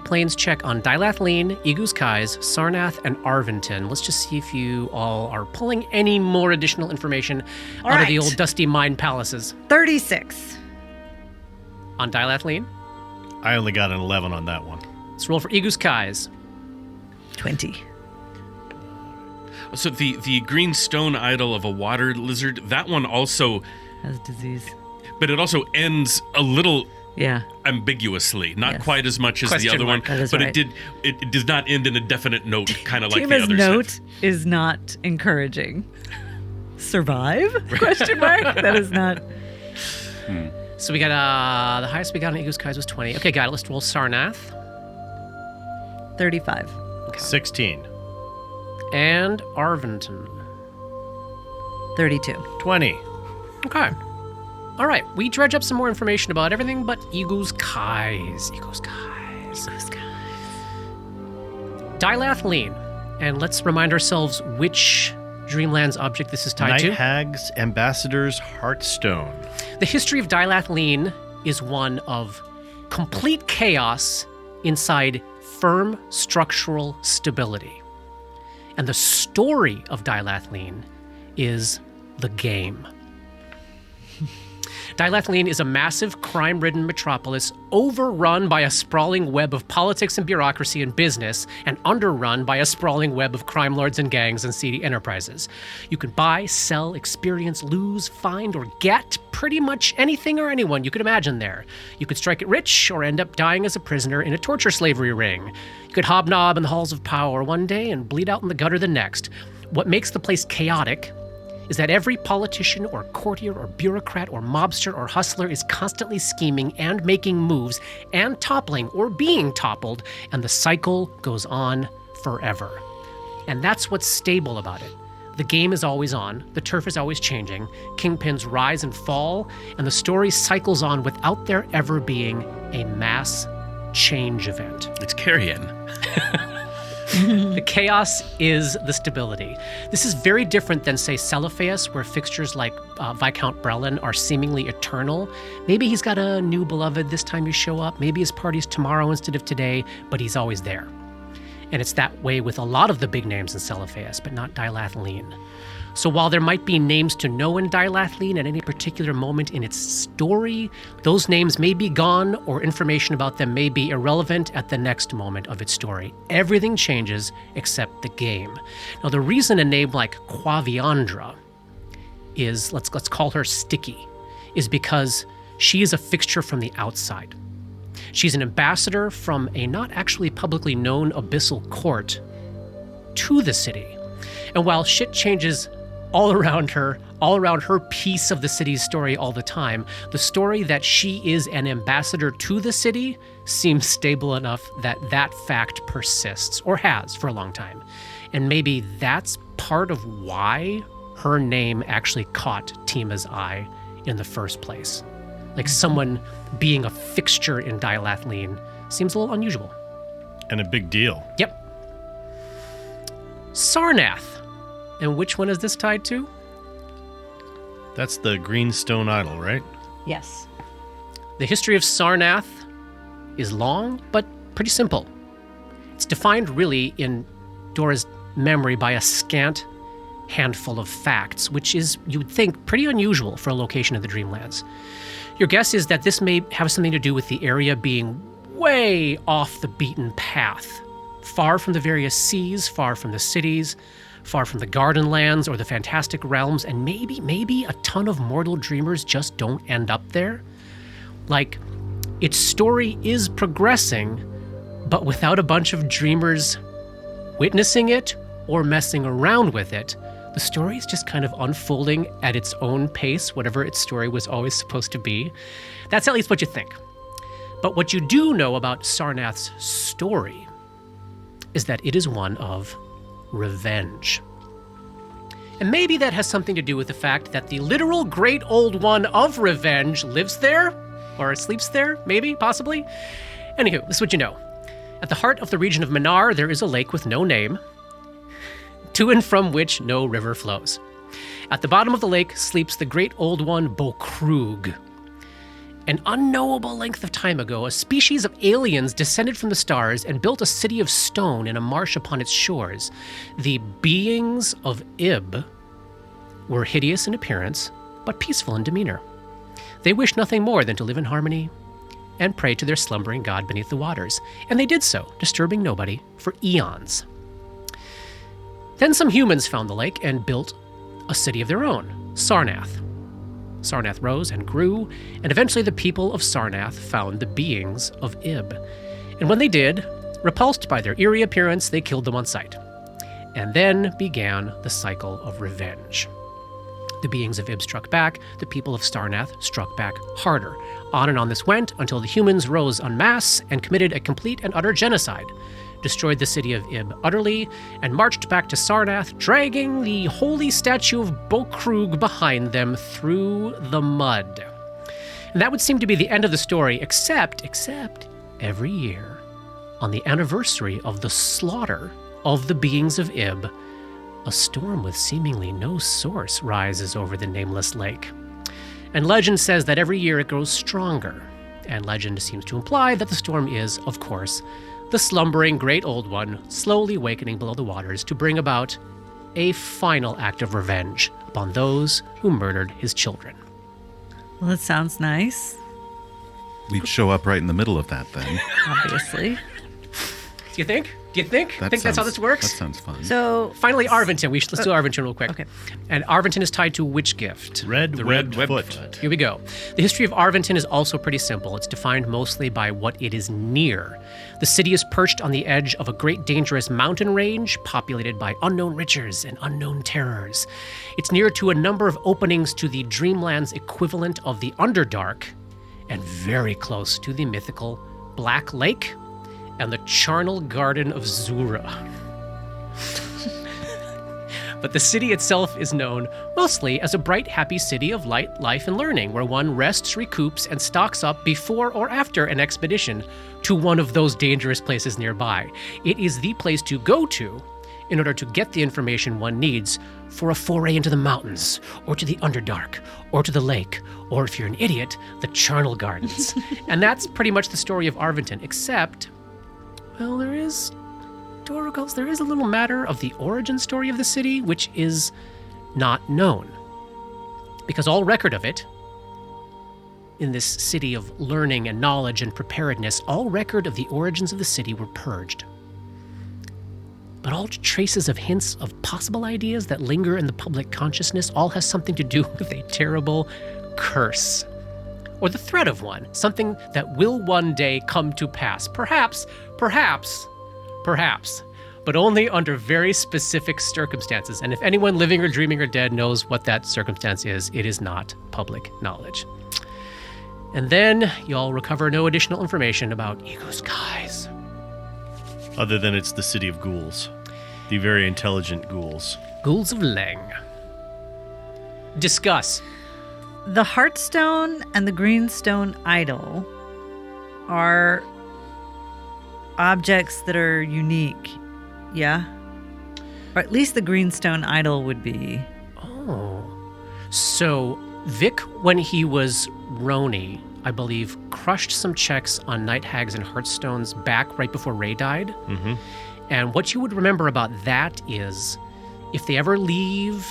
planes check on Dilathleen, Egus Kais, Sarnath, and Arventon. Let's just see if you all are pulling any more additional information out of the old dusty mine palaces. 36. On Dilathleen, I only got an 11 on that one. let's roll for Egus Kais. 20. So the green stone idol of a water lizard, that one also, Has disease. but it also ends a little Yeah. ambiguously, not Yes. quite as much as Question the other mark. one, That is but right. it does not end in a definite note, kind of like the Tima's others. note is not encouraging. Survive? Question mark? That is not. So we got the highest we got on Egus Kais was 20. Okay, got it. Let's roll Sarnath 35. 16. and Arventon. 32. 20. Okay. All right. We dredge up some more information about everything but Egus Kais. Dilathleen. And let's remind ourselves which Dreamlands object this is tied Night to. Hag's Ambassador's Heartstone. The history of Dilathleen is one of complete chaos inside firm structural stability. And the story of Dilathleen is the game. Dilathleen is a massive, crime-ridden metropolis overrun by a sprawling web of politics and bureaucracy and business, and underrun by a sprawling web of crime lords and gangs and seedy enterprises. You can buy, sell, experience, lose, find, or get pretty much anything or anyone you could imagine there. You could strike it rich or end up dying as a prisoner in a torture slavery ring. You could hobnob in the halls of power one day and bleed out in the gutter the next. What makes the place chaotic is that every politician or courtier or bureaucrat or mobster or hustler is constantly scheming and making moves and toppling or being toppled, and the cycle goes on forever. And that's what's stable about it. The game is always on, the turf is always changing, kingpins rise and fall, and the story cycles on without there ever being a mass change event. It's carrion. The chaos is the stability. This is very different than, say, Celophaeus, where fixtures like Viscount Brelin are seemingly eternal. Maybe he's got a new beloved this time you show up. Maybe his party's tomorrow instead of today, but he's always there. And it's that way with a lot of the big names in Celophaeus, but not Dilathleen. So while there might be names to know in Dilathleen at any particular moment in its story, those names may be gone or information about them may be irrelevant at the next moment of its story. Everything changes except the game. Now, the reason a name like Quaviandra is, let's call her Sticky, is because she is a fixture from the outside. She's an ambassador from a not actually publicly known abyssal court to the city. And while shit changes all around her piece of the city's story all the time, the story that she is an ambassador to the city seems stable enough that that fact persists, or has for a long time. And maybe that's part of why her name actually caught Tima's eye in the first place. Like someone being a fixture in Dilathleen seems a little unusual. And a big deal. Yep. Sarnath. And which one is this tied to? That's the green stone idol, right? Yes. The history of Sarnath is long, but pretty simple. It's defined really in Dora's memory by a scant handful of facts, which is, you would think, pretty unusual for a location in the Dreamlands. Your guess is that this may have something to do with the area being way off the beaten path, far from the various seas, far from the cities, far from the garden lands or the fantastic realms, and maybe a ton of mortal dreamers just don't end up there. Like, its story is progressing, but without a bunch of dreamers witnessing it or messing around with it, the story is just kind of unfolding at its own pace, whatever its story was always supposed to be. That's at least what you think. But what you do know about Sarnath's story is that it is one of revenge. And maybe that has something to do with the fact that the literal great old one of revenge lives there, or sleeps there, maybe, possibly. Anywho, this is what you know. At the heart of the region of Minar, there is a lake with no name, to and from which no river flows. At the bottom of the lake sleeps the great old one, Bokrug. An unknowable length of time ago, a species of aliens descended from the stars and built a city of stone in a marsh upon its shores. The beings of Ib were hideous in appearance, but peaceful in demeanor. They wished nothing more than to live in harmony and pray to their slumbering god beneath the waters, and they did so, disturbing nobody, for eons. Then some humans found the lake and built a city of their own, Sarnath. Sarnath rose and grew, and eventually the people of Sarnath found the beings of Ib. And when they did, repulsed by their eerie appearance, they killed them on sight. And then began the cycle of revenge. The beings of Ib struck back, the people of Sarnath struck back harder. On and on this went until the humans rose en masse and committed a complete and utter genocide, destroyed the city of Ib utterly, and marched back to Sarnath, dragging the holy statue of Bokrug behind them through the mud. And that would seem to be the end of the story, except every year, on the anniversary of the slaughter of the beings of Ib, a storm with seemingly no source rises over the nameless lake. And legend says that every year it grows stronger, and legend seems to imply that the storm is, of course, the slumbering great old one, slowly awakening below the waters to bring about a final act of revenge upon those who murdered his children. Well, that sounds nice, We'd show up right in the middle of that then. obviously. Do you think? That's how this works? That sounds fun. So, Finally, Arventon. Let's do Arventon real quick. okay. And Arventon is tied to which gift? The red foot. Here we go. The history of Arventon is also pretty simple. It's defined mostly by what it is near. The city is perched on the edge of a great dangerous mountain range populated by unknown riches and unknown terrors. It's near to a number of openings to the Dreamland's equivalent of the Underdark, and very close to the mythical Black Lake and the charnel garden of Zura. But the city itself is known mostly as a bright, happy city of light, life, and learning, where one rests, recoups, and stocks up before or after an expedition to one of those dangerous places nearby. It is the place to go to in order to get the information one needs for a foray into the mountains, or to the Underdark, or to the lake, or if you're an idiot, the charnel gardens. And that's pretty much the story of Arventon, except, well, there is Dora goes, there is a little matter of the origin story of the city, which is not known. Because all record of it, in this city of learning and knowledge and preparedness, all record of the origins of the city were purged. But all traces of hints of possible ideas that linger in the public consciousness all has something to do with a terrible curse. Or the threat of one, something that will one day come to pass. Perhaps, but only under very specific circumstances. And if anyone living or dreaming or dead knows what that circumstance is, it is not public knowledge. And then y'all recover no additional information about Ego's Skies. Other than it's the city of ghouls. The very intelligent ghouls. Ghouls of Leng. Discuss. The Heartstone and the Greenstone Idol are objects that are unique, yeah? Or at least the Greenstone Idol would be. Oh. So Vic, when he was Roni, I believe, crushed some checks on Night Hags and Heartstone's back right before Ray died. Mm-hmm. And what you would remember about that is if they ever leave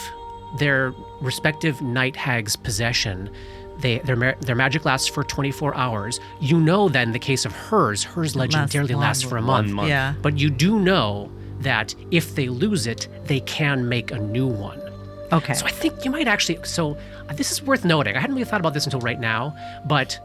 their respective Night Hag's possession, their magic lasts for 24 hours. You know that in the case of hers legendarily lasts for a month. 1 month. Yeah. But you do know that if they lose it, they can make a new one. Okay. So I think you might actually... So this is worth noting. I hadn't really thought about this until right now, but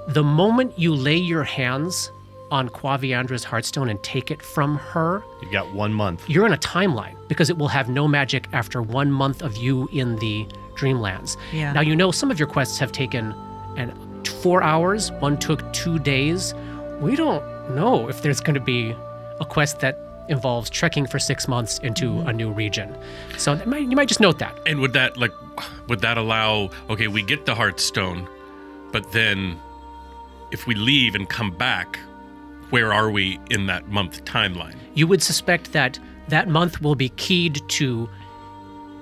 the moment you lay your hands on Quaviandra's Heartstone and take it from her... You got 1 month. You're in a timeline, because it will have no magic after 1 month of you in the Dreamlands. Yeah. Now, you know some of your quests have taken 4 hours. One took 2 days. We don't know if there's going to be a quest that involves trekking for 6 months into a new region. So you might just note that. And would that allow, okay, we get the Heartstone, but then if we leave and come back, where are we in that month timeline? You would suspect that month will be keyed to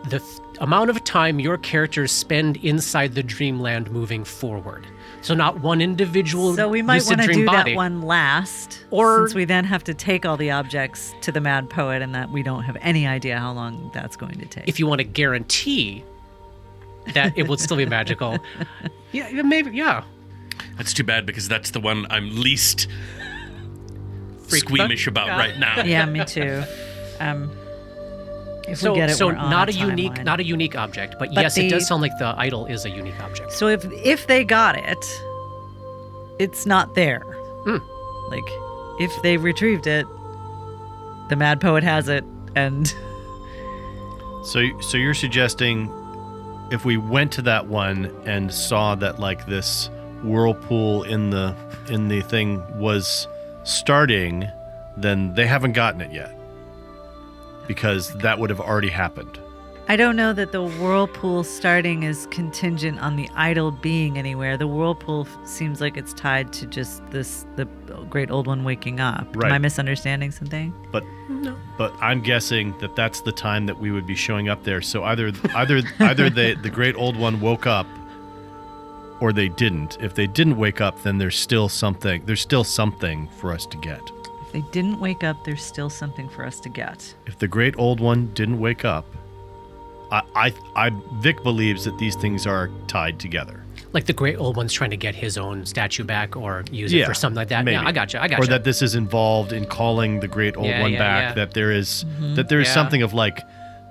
the amount of time your characters spend inside the Dreamland moving forward. So not one individual So we might lucid want to dream do body. that one last, Or- since we then have to take all the objects to the Mad Poet, and that we don't have any idea how long that's going to take. If you want to guarantee that it will still be magical. Yeah, maybe, yeah. That's too bad, because that's the one I'm least Freaked squeamish about Yeah. right now. Yeah, me too. If So, we get it, so we're on not a a unique, timeline. not a unique object, but But yes, it the- does sound like the idol is a unique object. So if they got it, it's not there. Like, if they retrieved it, the Mad Poet has it, and So you're suggesting if we went to that one and saw that like this whirlpool in the thing was starting, then they haven't gotten it yet. Because that would have already happened. I don't know that the whirlpool starting is contingent on the idol being anywhere. The whirlpool seems like it's tied to just the great old one waking up. Right. Am I misunderstanding something? But I'm guessing that that's the time that we would be showing up there. So either the great old one woke up or they didn't. If they didn't wake up, then there's still something for us to get. If they didn't wake up, there's still something for us to get. If the great old one didn't wake up, Vic believes that these things are tied together. Like the great old one's trying to get his own statue back or use it for something like that. Maybe. Yeah, I gotcha. Or that this is involved in calling the great old one back. Yeah. That there is Yeah. something of like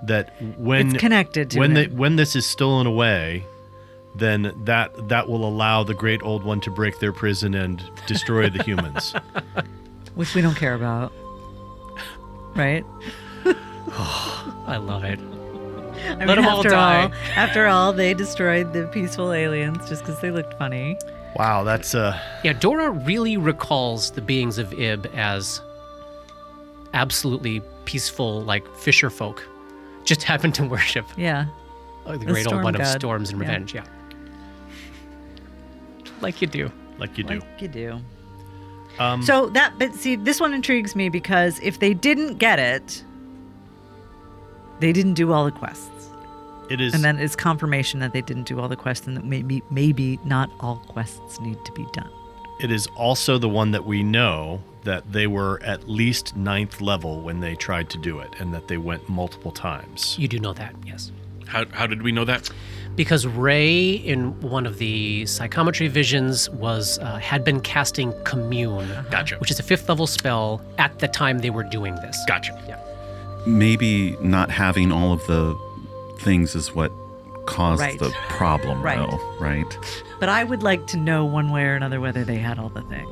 that when It's connected to it. when this is stolen away, then that will allow the great old one to break their prison and destroy the humans. Which we don't care about. Right? I love it. I Let 'em all die. After all, they destroyed the peaceful aliens just because they looked funny. Wow, that's Yeah, Dora really recalls the beings of Ib as absolutely peaceful, like fisher folk. Just happen to worship Yeah. the great old storm one of god. storms and Yeah. revenge. Yeah. Like you do. like you do. Like you do. Um, But see, this one intrigues me because if they didn't get it, they didn't do all the quests. it is And then it's confirmation that they didn't do all the quests and that maybe not all quests need to be done. It is also the one that we know that they were at least 9th level when they tried to do it, and that they went multiple times. You do know that, yes. How did we know that? Because Ray, in one of the psychometry visions, had been casting Commune. Gotcha. Which is a 5th level spell at the time they were doing this. Gotcha. Yeah. Maybe not having all of the things is what caused Right. the problem, Right. though, right? But I would like to know one way or another whether they had all the things.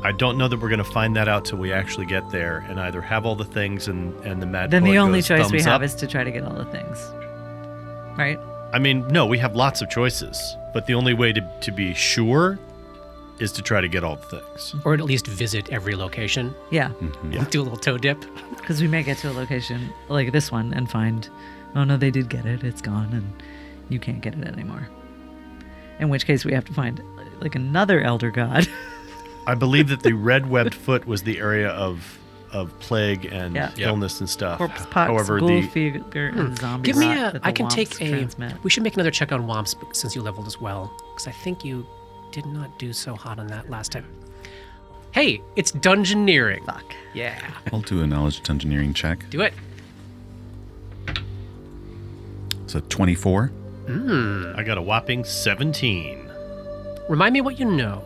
I don't know that we're going to find that out till we actually get there and either have all the things and the mad Then the poet only goes, choice we "Thumbs have up." is to try to get all the things. Right? I mean, no, we have lots of choices, but the only way to be sure is to try to get all the things. Or at least visit every location. Yeah. Do a little toe dip. Because we may get to a location like this one and find, oh no, they did get it. It's gone and you can't get it anymore. In which case we have to find like another elder god. I believe that the red webbed foot was the area of plague and Yeah. illness and stuff. Corpse pox, However, ghoul fever, and zombie Give me rot that I the can womps take a. transmit. We should make another check on Womps since you leveled as well. Because I think you did not do so hot on that last time. Hey, it's dungeoneering. Fuck. Yeah. I'll do a knowledge engineering check. Do it. It's a 24. I got a whopping 17. Remind me what you know.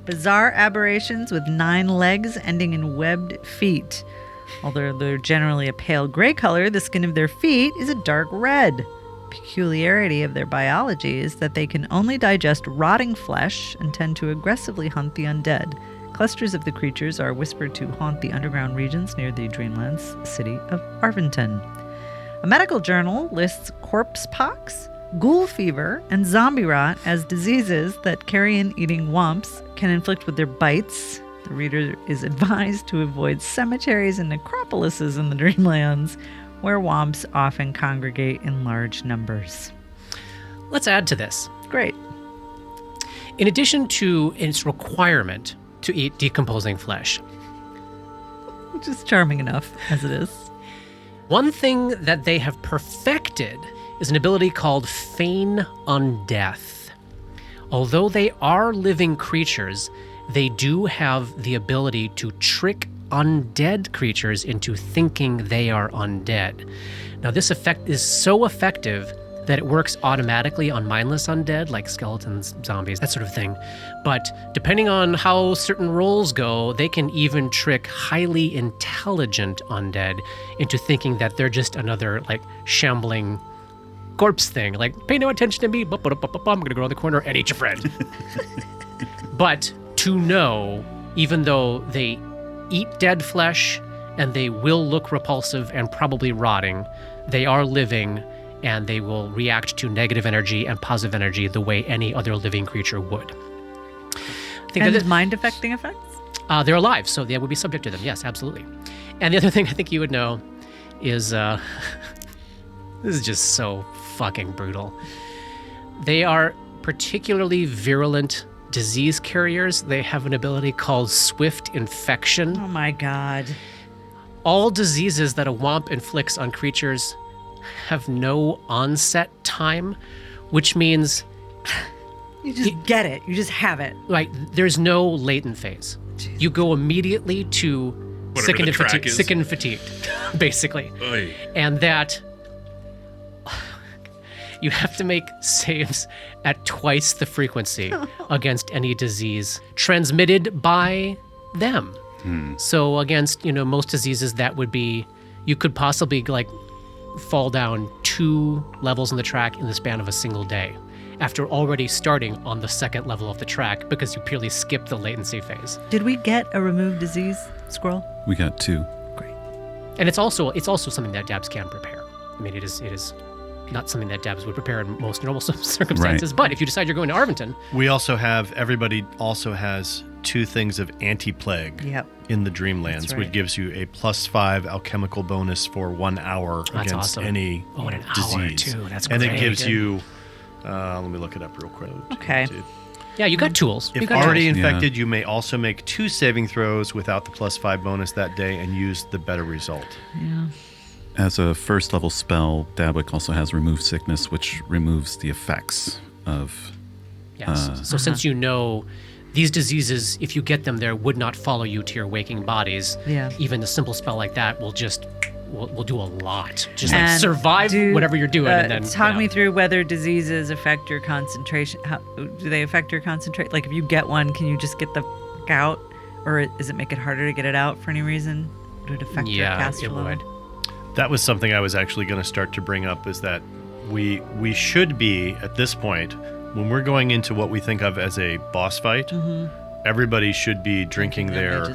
Bizarre aberrations with 9 legs ending in webbed feet. Although they're generally a pale gray color, the skin of their feet is a dark red. Peculiarity of their biology is that they can only digest rotting flesh and tend to aggressively hunt the undead. Clusters of the creatures are whispered to haunt the underground regions near the Dreamlands city of Arventon. A medical journal lists corpse pox, ghoul fever, and zombie rot as diseases that carrion-eating womps can inflict with their bites. The reader is advised to avoid cemeteries and necropolises in the Dreamlands, where womps often congregate in large numbers. Let's add to this. Great. In addition to its requirement to eat decomposing flesh, Which is charming enough as it is. one thing that they have perfected is an ability called Feign Undeath. Although they are living creatures, they do have the ability to trick undead creatures into thinking they are undead. Now, this effect is so effective that it works automatically on mindless undead, like skeletons, zombies, that sort of thing. But depending on how certain rolls go, they can even trick highly intelligent undead into thinking that they're just another, like, shambling corpse thing. Like, pay no attention to me, I'm gonna go around the corner and eat your friend. But to know, even though they eat dead flesh and they will look repulsive and probably rotting, they are living and they will react to negative energy and positive energy the way any other living creature would. I think And that mind-affecting effects? they're alive, so they would be subject to them. Yes, absolutely. And the other thing I think you would know is this is just so fucking brutal. They are particularly virulent disease carriers. They have an ability called Swift Infection. Oh my god. All diseases that a womp inflicts on creatures have no onset time, which means You just get it. You just have it. like there's no latent phase. You go immediately to Whatever the track is. sick and fatigued, basically. Oy. And that you have to make saves at twice the frequency against any disease transmitted by them. So against, most diseases that would be, you could possibly like fall down 2 levels in the track in the span of a single day after already starting on the 2nd level of the track because you purely skipped the latency phase. Did we get a remove disease scroll? We got 2. Great. And it's also something that dabs can prepare. I mean, it is not something that dabs would prepare in most normal circumstances. Right. But if you decide you're going to Arventon, Everybody also has 2 things of anti-plague Yep. in the Dreamlands, That's right. which gives you a +5 alchemical bonus for 1 hour That's against awesome. any Oh, and an hour, disease. too. That's and it great. gives you, let me look it up real quick. Okay. yeah, you got tools. You If got already tools. infected, you may also make 2 saving throws without the +5 bonus that day and use the better result. Yeah. As a first level spell, Dabwick also has Remove Sickness, which removes the effects of. Yes. So since you know these diseases, if you get them there, would not follow you to your waking bodies. Yeah. Even a simple spell like that will do a lot. Just And survive whatever you're doing, and then talk me through whether diseases affect your concentration. How do they affect your concentration? Like if you get one, can you just get the fuck out, or does it make it harder to get it out for any reason? Would it affect your cast it flow? would. That was something I was actually going to start to bring up, is that we should be, at this point, when we're going into what we think of as a boss fight, everybody should be drinking their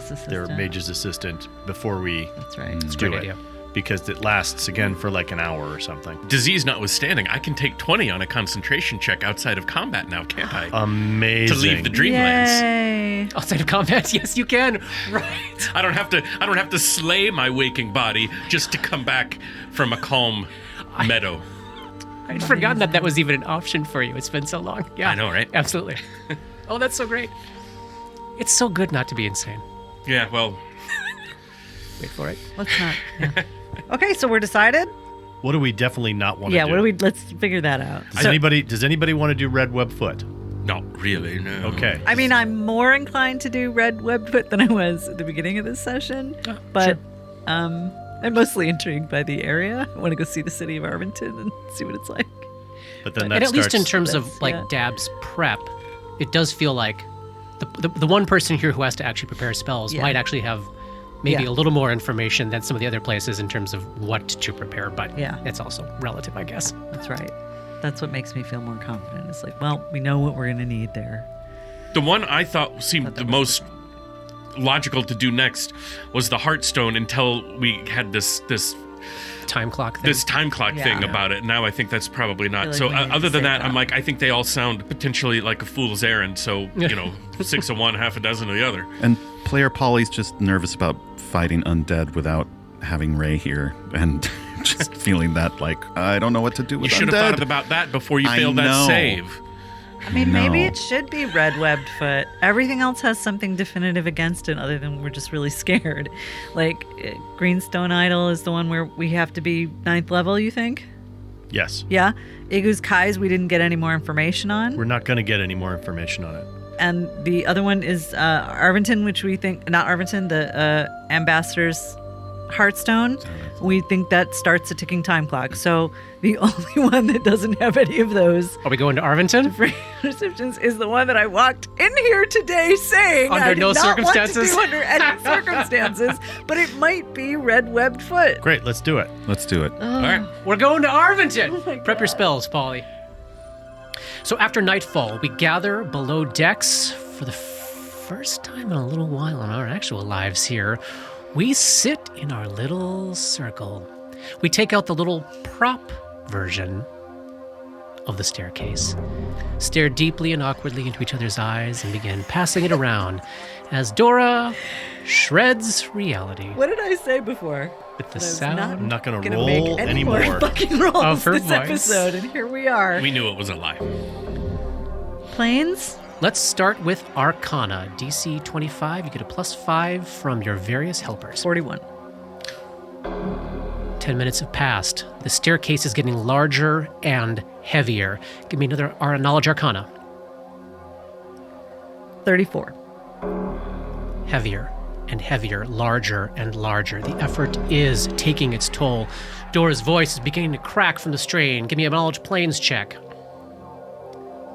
mage's assistant before we That's right. do Great it. idea. Because it lasts, again, for like an hour or something. Disease notwithstanding, I can take 20 on a concentration check outside of combat now, can't I? Amazing. To leave the Dreamlands. Yay. Outside of combat, yes, you can. Right. I don't have to slay my waking body just to come back from a calm meadow. I'd forgotten that was even an option for you. It's been so long. Yeah, I know, right? Absolutely. Oh, that's so great. It's so good not to be insane. Yeah, well, Wait for it. Let's not. Yeah. Okay, so we're decided. What do we definitely not want to Yeah. do? What do we? Let's figure that out. Does anybody want to do Red Web Foot? not really, no. Okay. I mean, I'm more inclined to do red web foot than I was at the beginning of this session, but I'm mostly intrigued by the area. I want to go see the city of Arvington and see what it's like. But then that And at least in starts- terms of That's- like yeah. Dab's prep, it does feel like the one person here who has to actually prepare spells Yeah. might actually have maybe Yeah. a little more information than some of the other places in terms of what to prepare, but Yeah. it's also relative, I guess. That's right. That's what makes me feel more confident. It's like, well, we know what we're going to need there. The one I thought seemed the most logical to do next was the Heartstone until we had this Time clock thing. time clock thing Yeah. about it. Now I think that's probably not. like So we need to other than save that, that. I'm like, I think they all sound potentially like a fool's errand. So, 6 of one, half a dozen of the other. And player Polly's just nervous about fighting undead without having Ray here and just feeling that, like, I don't know what to do You with should undead. have thought about that before you I failed that know. save. I mean, maybe No. it should be red webbed foot. Everything else has something definitive against it other than we're just really scared. Like, Greenstone Idol is the one where we have to be 9th level, you think? Yes. Yeah. Igu's Kai's we didn't get any more information on. We're not going to get any more information on it. And the other one is Arvington, which we think, not Arvington, the Ambassador's Heartstone. We think that starts a ticking time clock. So the only one that doesn't have any of those Are we going to Arvington? receptions is the one that I walked in here today saying Under I did no not circumstances? want to do under any circumstances, but it might be red webbed foot. Great, let's do it. Let's do it. All right. We're going to Arvington. my Prep your spells, Polly. So after nightfall, we gather below decks for the first time in a little while in our actual lives here. We sit in our little circle. We take out the little prop version of the staircase, stare deeply and awkwardly into each other's eyes, and begin passing it around as Dora shreds reality What did I say before? with the I was sound. I'm not going to Gonna roll make any more anymore. fucking rolls Of her this voice. episode, and here we are. We knew it was a lie. Planes? Let's start with Arcana. DC 25. You get a +5 from your various helpers. 41. 10 minutes have passed. The staircase is getting larger and heavier. Give me another Knowledge Arcana. 34. Heavier and heavier, larger and larger. The effort is taking its toll. Dora's voice is beginning to crack from the strain. Give me a Knowledge Planes check.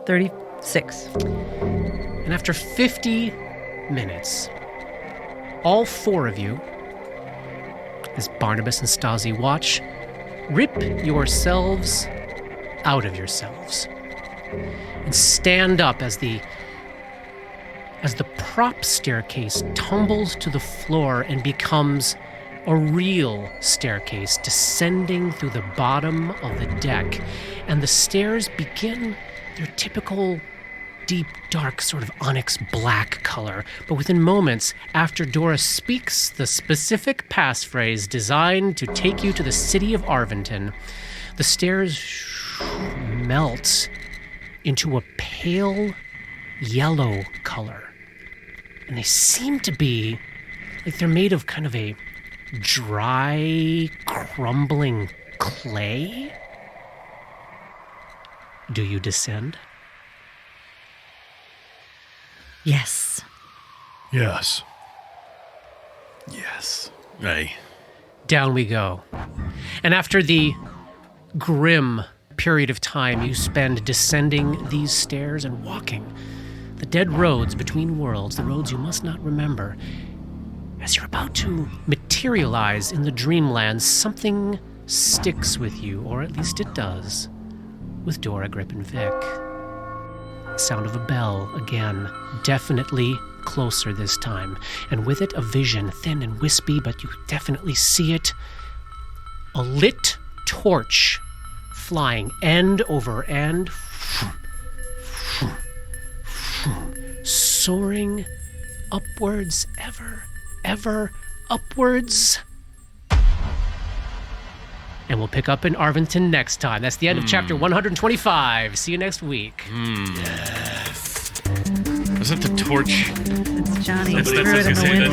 36. And after 50 minutes, all four of you, as Barnabas and Stasi watch, rip yourselves out of yourselves and stand up as the prop staircase tumbles to the floor and becomes a real staircase descending through the bottom of the deck. And the stairs begin their typical deep, dark, sort of onyx black color. But within moments, after Dora speaks the specific passphrase designed to take you to the city of Arvington, the stairs melt into a pale yellow color. And they seem to be like they're made of kind of a dry, crumbling clay. Do you descend? Yes. Yes. Yes. Aye. Down we go. And after the grim period of time you spend descending these stairs and walking the dead roads between worlds, the roads you must not remember, as you're about to materialize in the dreamlands, something sticks with you, or at least it does, with Dora, Grip, and Vic. The sound of a bell, again, definitely closer this time, and with it a vision, thin and wispy, but you definitely see it. A lit torch flying end over end, soaring upwards, ever upwards. And we'll pick up in Arvington next time. That's the end of chapter 125. See you next week. Was that the torch? It's Johnny. That's Threw it in the window.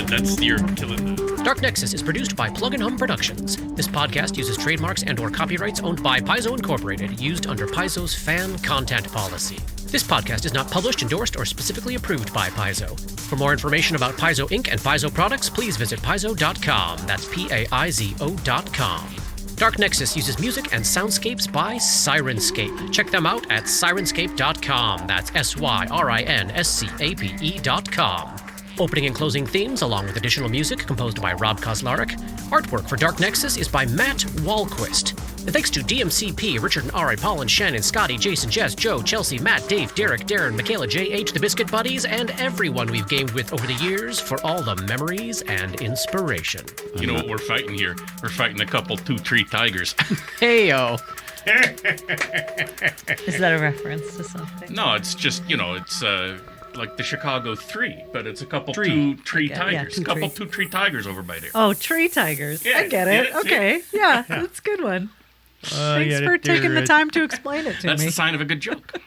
That's you're killing the... Dark Nexus is produced by Plug and Hum Productions. This podcast uses trademarks and/or copyrights owned by Paizo Incorporated, used under Paizo's fan content policy. This podcast is not published, endorsed, or specifically approved by Paizo. For more information about Paizo Inc. and Paizo products, please visit paizo.com. That's Paizo.com. Dark Nexus uses music and soundscapes by Syrinscape. Check them out at Syrinscape.com. That's Syrinscape.com. Opening and closing themes, along with additional music composed by Rob Kauzlaric. Artwork for Dark Nexus is by Matt Wahlquist. And thanks to DMCP, Richard and Ari, Paul and Shannon, Scotty, Jason, Jess, Joe, Chelsea, Matt, Dave, Derek, Darren, Michaela, J.H., the Biscuit Buddies, and everyone we've gamed with over the years for all the memories and inspiration. You know what we're fighting here? We're fighting a couple 2-3 tigers. Hey-o. Is that a reference to something? No, it's just, it's like the Chicago 3, but it's a couple Tree. 2-3 Yeah, tigers. two A couple trees. 2-3 tigers over by there. Oh, tree tigers. Yeah, I get it. yeah, see? Okay. Yeah, that's a good one. Thanks for taking the time to explain it to That's me. the sign of a good joke.